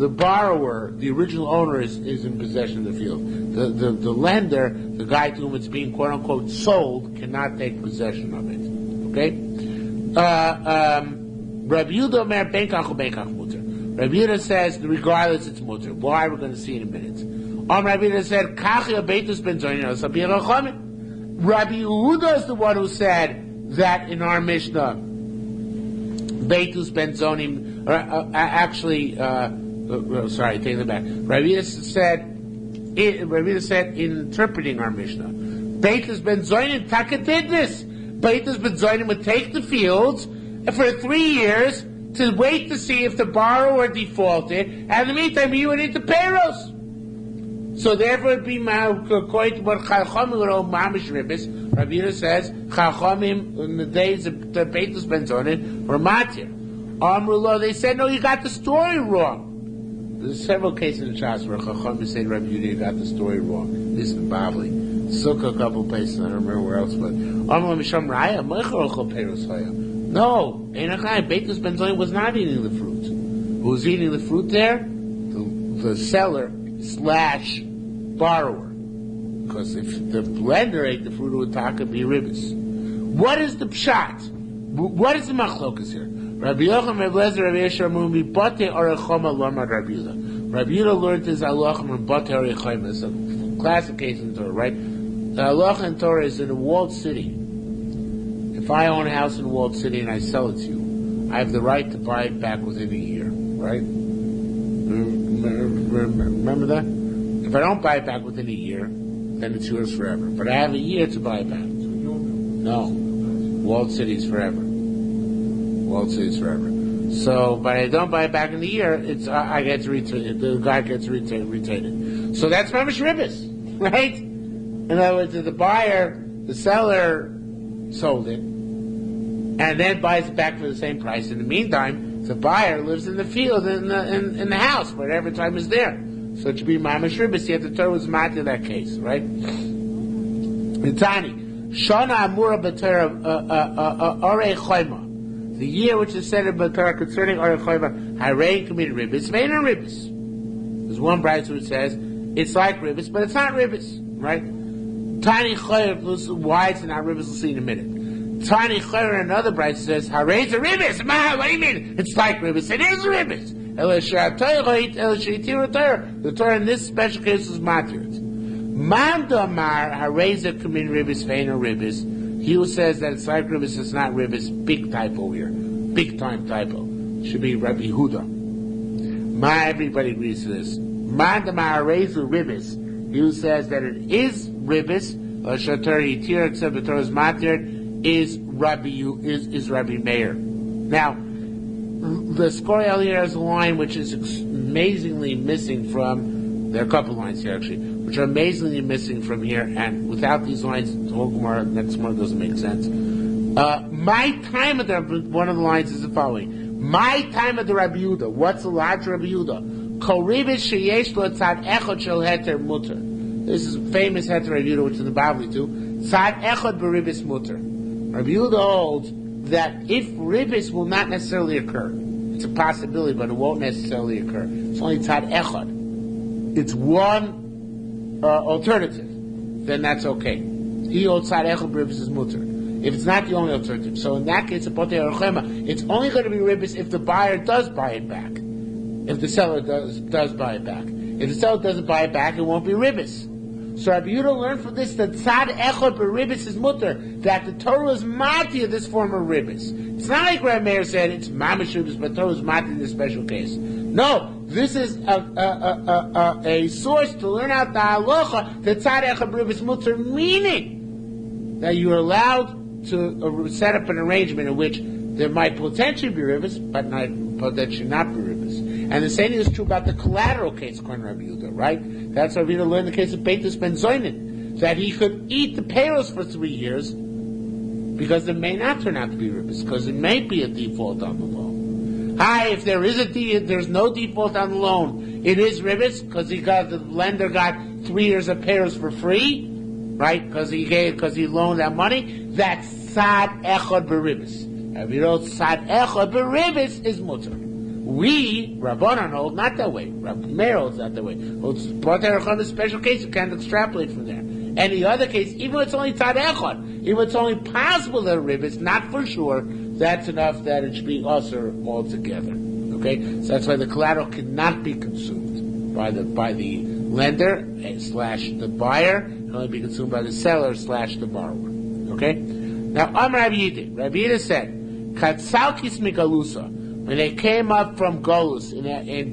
borrower, the original owner, is in possession of the field. The lender, the guy to whom it's being quote unquote sold, cannot take possession of it. Okay? Rabbi Yehuda Omer Benkach Ubenkach Mutter. Rabbi Yehuda says, regardless, it's mutter. Why? We're going to see in a minute. Rabbi Yehuda said, Kachia Beitus Ben Zonin Asabir Chachamim. Rabbi Yehuda is the one who said that in our Mishnah, Beitus Ben Zonim, sorry, take it back. Rabbi Yehuda said, in interpreting our Mishnah, Beitus Ben Zonim, Taka did this. Beitus Ben Zonim would take the fields for 3 years to wait to see if the borrower defaulted, and in the meantime he would eat the payros. So therefore it would be according to what Chachamim would owe mamish ribbis. Rabbi Yehuda says Chachamim in the days of the Beitus Ben Zonin were matir. Amrullah, they said no, you got the story wrong. There's several cases in Shas where Chachamim say Rabbi Yehuda, you got the story wrong. This is Bavli. Sukkah, a couple places, I don't remember where else, but Amrullah Misham Raya Meichel Ochel Peiros Chaya. No, Einachai, Beitus Ben Zonin was not eating the fruit. Who was eating the fruit there? The seller / borrower. Because if the blender ate the fruit, it would taka be ribbis. What is the pshat? What is the machlokas here? Rabbi Yochanan, Rabbi Lezer, Rabbi Yeshua, Mumi, Bate Orechoma, Lomar, Rabbi Yehuda. Rabbi Yehuda learned his halachah from Bate Orechoma. It's a classic case in the Torah, right? The halacha in Torah is in a walled city. If I own a house in a walled city and I sell it to you, I have the right to buy it back within a year, right? Remember that? If I don't buy it back within a year, then it's yours forever. But I have a year to buy it back. No. Walled cities forever. Walled cities forever. So, but I don't buy it back in a year, I get to retain it. The guy gets to retain it. So that's mamish ribbis, right? In other words, the seller sold it, and then buys it back for the same price. In the meantime, The buyer lives in the field, in the house, where every time is there. So it should be mamash ribis. Yet the Torah was mat in that case, right? Mitani shana amura b'Torah orei chayma. The year which is said in the Torah concerning orei chayma, harein committed ribis, vein and ribis. There's one bride who says it's like ribis, but it's not ribis, right? Tiny chayr, why it's not ribis? We'll see in a minute. Tiny chayr, another bride says harein's a ribis. Ma, what do you mean? It's like ribis. It is ribis. The Torah in this special case is matir. Man damar hareza committed ribis, vein or ribis. He who says that it's like ribis, it's not ribis. Big typo here. Big time typo. Should be Rabbi Yehuda. Everybody agrees to this. Man damar hareza ribis. He who says that it is ribis, or shatar yitir, except the Torah is matir, is Rabbi Meir. Now, the Skoriel here has a line which is amazingly missing from. There are a couple lines here actually, which are amazingly missing from here, and without these lines, the whole Gemara next month doesn't make sense. My time of the one of the lines is the following: My time of the Rabbi Yehuda. What's the large Rabbi Yehuda? Kol ribis sheyesh lo tzad echad shel heter muter. This is famous heter Rabbi Yehuda, which is in the Bavli too. Tzad echad beribis muter. Rabbi Yehuda holds that if ribis will not necessarily occur, it's a possibility, but it won't necessarily occur. It's only tzad echad. It's one alternative, then that's okay. He holds tzad echad beribis is muter. If it's not the only alternative, so in that case, it's only going to be ribis if the buyer does buy it back. If the seller does buy it back. If the seller doesn't buy it back, it won't be ribis. So Rabbi Yehuda learned from this that tzad echad beribis is mutter, that the Torah is mati of this form of ribis. It's not like Rabbi Meir said it's mamash ribis, but Torah is mati in this special case. No, this is a source to learn out the halacha that tzad echad beribis mutter, meaning that you are allowed to set up an arrangement in which there might potentially be ribis, but potentially not be ribis. And the same is true about the collateral case, according to Rabbi Yehuda, right? That's Rabbi Yehuda learned in the case of Beitus Ben Zoinin, that he could eat the payrolls for 3 years because it may not turn out to be ribis, because it may be a default on the loan. If there is there's no default on the loan, it is ribis because the lender got 3 years of payrolls for free, right? Because he loaned that money. That's tzad echad beribis. Rabbi Yehuda tzad echad beribis is mutter. We, Rabbanan, hold not that way. Rabbi Meir holds not that way. Holds a special case, you can't extrapolate from there. Any other case, even if it's only tzad echad, even if it's only possible that a ribis, not for sure, that's enough that it should be usher altogether. Okay? So that's why the collateral cannot be consumed by the lender slash the buyer, it can only be consumed by the seller slash the borrower. Okay? Now, Rabbi Yehuda said, Katsalkis migalusa, when they came up from Golus in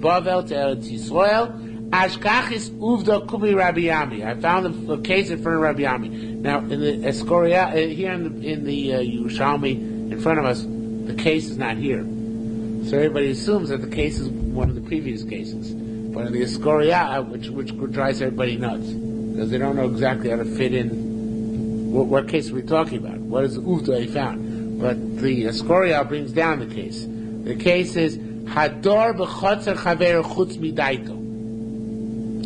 Bavel to Eretz Yisrael, Ashkachis uvda kubi Rabbi Yami. I found a case in front of Rabbi Yami. Now, in the Escoria, here in the Yerushalmi in front of us, the case is not here. So everybody assumes that the case is one of the previous cases. But in the Escoria, which drives everybody nuts, because they don't know exactly how to fit in. What case are we talking about? What is the uvda he found? But the Escoria brings down the case. The case is Hador b'chotzer chaver chutz midaito.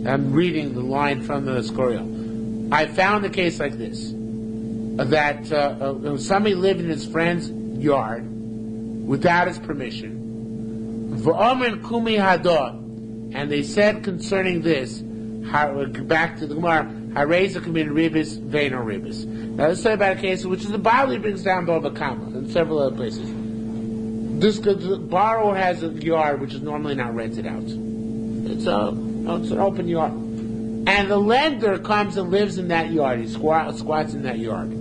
I'm reading the line from the Escoria. I found a case like this: that somebody lived in his friend's yard without his permission. V'omer kumi hador, and they said concerning this, back to the Gemara, hareza committed ribis, vein or ribis. Now let's say about a case which is the Bible brings down Bava Kama and several other places. The borrower has a yard which is normally not rented out. It's an open yard. And the lender comes and lives in that yard. He squats in that yard.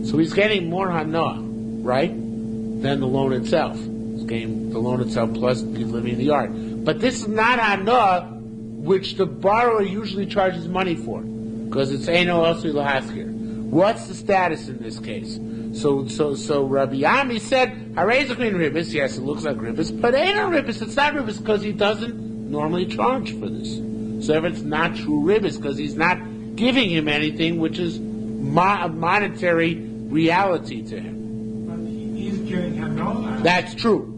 So he's getting more hana, right, than the loan itself. He's getting the loan itself plus he's living in the yard. But this is not hana which the borrower usually charges money for, because it's eino osri lahaskir. What's the status in this case? So Rabbi Yami said, hareza committed ribis. Yes, it looks like ribis, but eino ribis. It's not ribis because he doesn't normally charge for this. So if it's not true ribis, because he's not giving him anything which is monetary reality to him. But he's getting hana. That's true.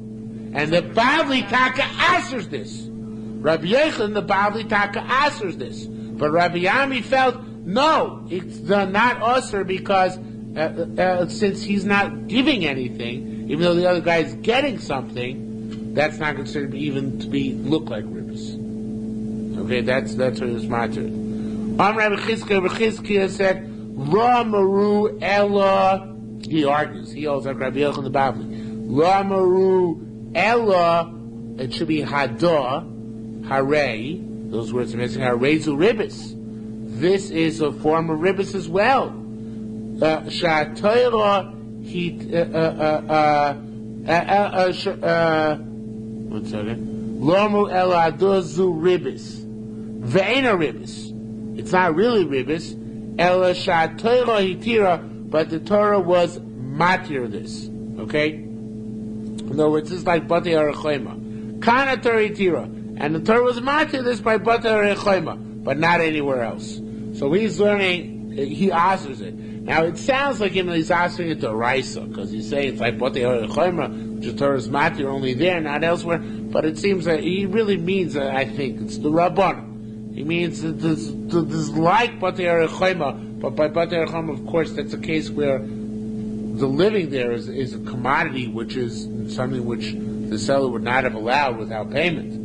And the Bavli Taka answers this. Rabbi Yechon, the Bavli Taka answers this. But Rabbi Yami felt, no, it's not usher because since he's not giving anything, even though the other guy is getting something, that's not considered even to be look like ribbis. Okay, that's what his matter. Rabbi Chizkiah said, Ra Maru Ella. He argues. He holds like Rabbi Yochanan the Bavli. Ra Maru Ella. It should be Hadah, Hare. Those words are missing. Harezu Ribbis. This is a form of ribbis as well. Sha'atoira he. One second. Lomu Ella Adozu Ribbis. Ve'ena Ribbis. It's not really ribbis. Ella Sha'atoira hitira. But the Torah was matir this, okay? In other words, it's like Batei Arachema. Kana Torah Tira. And the Torah was matir this by Batei Arachema, but not anywhere else. So he's learning, he answers it. Now it sounds like him he's answering it to Raisa, because he's saying it's like Batei Arachema, which the Torah is matir only there, not elsewhere. But it seems that he really means, I think, it's the Rabban. He means that this like Batei Arachema. But by Batei Arachema, of course, that's a case where the living there is a commodity, which is something which the seller would not have allowed without payment.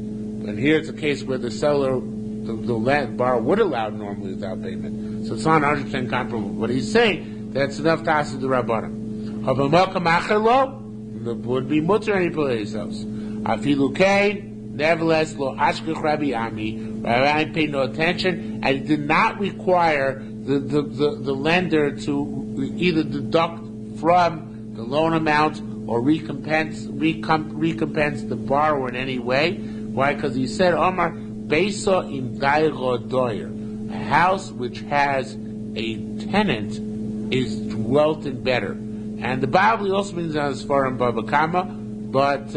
But here it's a case where the seller, the land borrower would allow normally without payment. So it's not 100% comparable. But he's saying that's enough to ask the Rabbanim. Would be mutter any place else. Afilu kain. Nevertheless, lo ashkech Rabbi Ami. Rabbi Ami paid no attention and did not require the lender to either deduct from the loan amount or recompense the borrower in any way. Why? Because he said, Omar, Beisa im Dairo Doyer. A house which has a tenant is dwelt in better. And the Bible also means as far in Baba Kama, but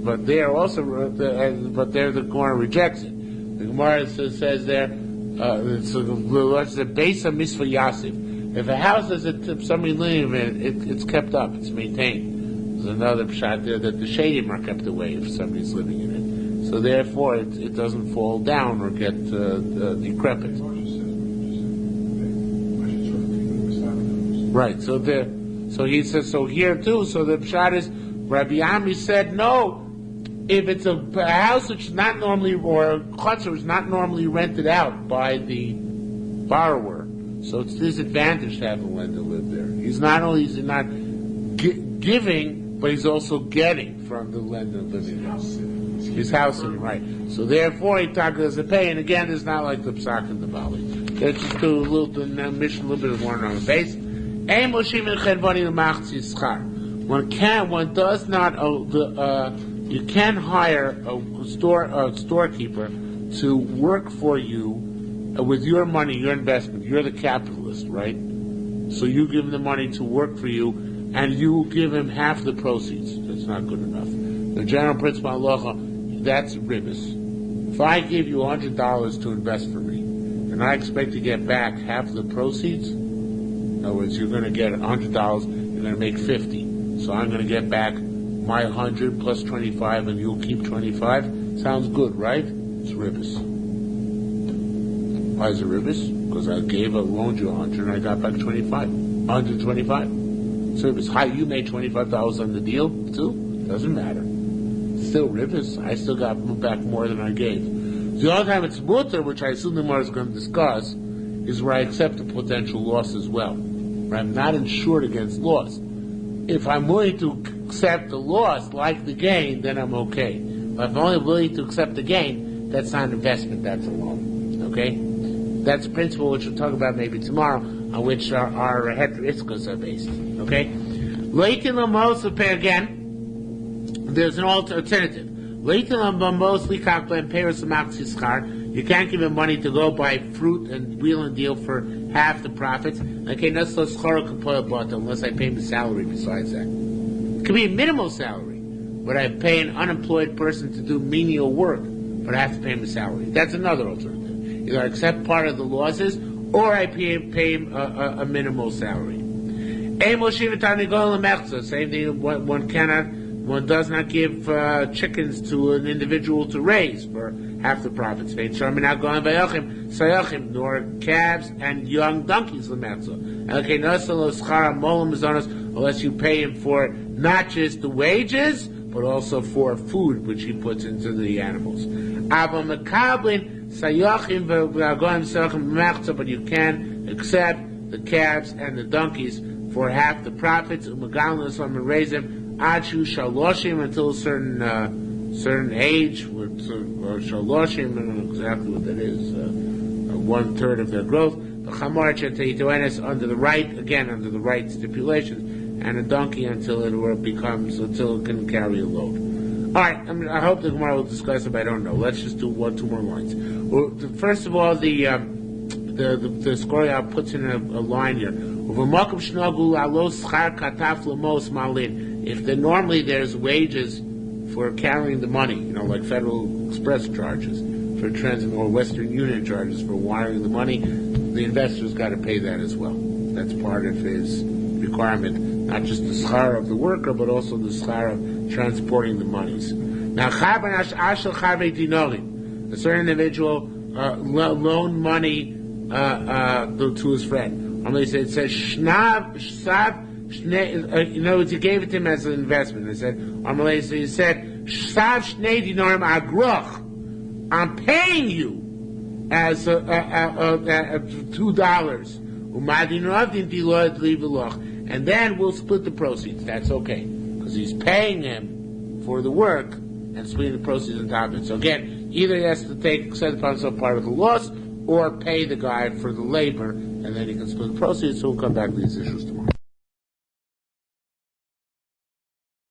but there also, but there the Gemara rejects it. The Gemara says there, so the base of Misva Yasif. If a house has somebody living in it, it's kept up, it's maintained. There's another pshat there that the shadim are kept away if somebody's living in it. So therefore, it doesn't fall down or get decrepit. Right. So he says. So here too. So the pshat is Rabbi Ami said no. If it's a house which is not normally, or a chutzner is not normally rented out by the borrower, so it's disadvantage to have the lender live there. He's not giving, but he's also getting from the lender living there. His house, right? So therefore, he doesn't pay. And again, it's not like the psak and the bali. Let's just do a little mission, a little bit of one on the base. One does not. You can hire a storekeeper to work for you with your money, your investment. You're the capitalist, right? So you give him the money to work for you, and you give him half the proceeds. That's not good enough. The general principle of halacha, that's ribbis. If I give you $100 to invest for me, and I expect to get back half the proceeds, in other words, you're going to get $100, you're going to make 50. So I'm going to get back my 100 plus 25, and you'll keep 25. Sounds good, right? It's ribbis. Why is it ribbis? Because I loaned you 100 and I got back 25. 125. It's ribbis. Hi, you made $25 on the deal too? Doesn't matter. It's still ribbis. I still got back more than I gave. The other time it's mutter, which I assume the Gemara is going to discuss, is where I accept a potential loss as well. Where I'm not insured against loss. If I'm willing to accept the loss like the gain, then I'm okay. But if I'm only willing to accept the gain, that's not an investment, that's a loan. Okay? That's a principle which we'll talk about maybe tomorrow, on which our heteriskos are based. Okay? Leitin Lamos pay again. There's an alternative. Leitin Lamos likach ben peres schar. You can't give him money to go buy fruit and wheel and deal for half the profits. Okay, unless I pay him a salary besides that. It could be a minimal salary, but I pay an unemployed person to do menial work, but I have to pay him a salary. That's another alternative. Either I accept part of the losses, or I pay him a minimal salary. Same thing. One does not give chickens to an individual to raise for half the profits. Nor calves and young donkeys. Unless you pay him for not just the wages, but also for food which he puts into the animals. But you can accept the calves and the donkeys for half the profits. Raise them until a certain age, or shaloshim, I don't know exactly what that is, 1/3 of their growth. The under the right stipulations, and a donkey until it can carry a load. All right, I hope the Gemara will discuss it, but I don't know. Let's just do 2 more lines. Well, first of all, the Skoria puts in a line here. If normally there's wages for carrying the money, like Federal Express charges for transit or Western Union charges for wiring the money, the investor's got to pay that as well. That's part of his requirement, not just the schar of the worker, but also the schar of transporting the monies. Now, a certain individual loaned money to his friend. It says in other words, he gave it to him as an investment. He said, I'm paying you as $2. And then we'll split the proceeds. That's okay, because he's paying him for the work and splitting the proceeds on top of it. So again, either he has to accept upon himself part of the loss, or pay the guy for the labor, and then he can split the proceeds. So we'll come back to these issues tomorrow.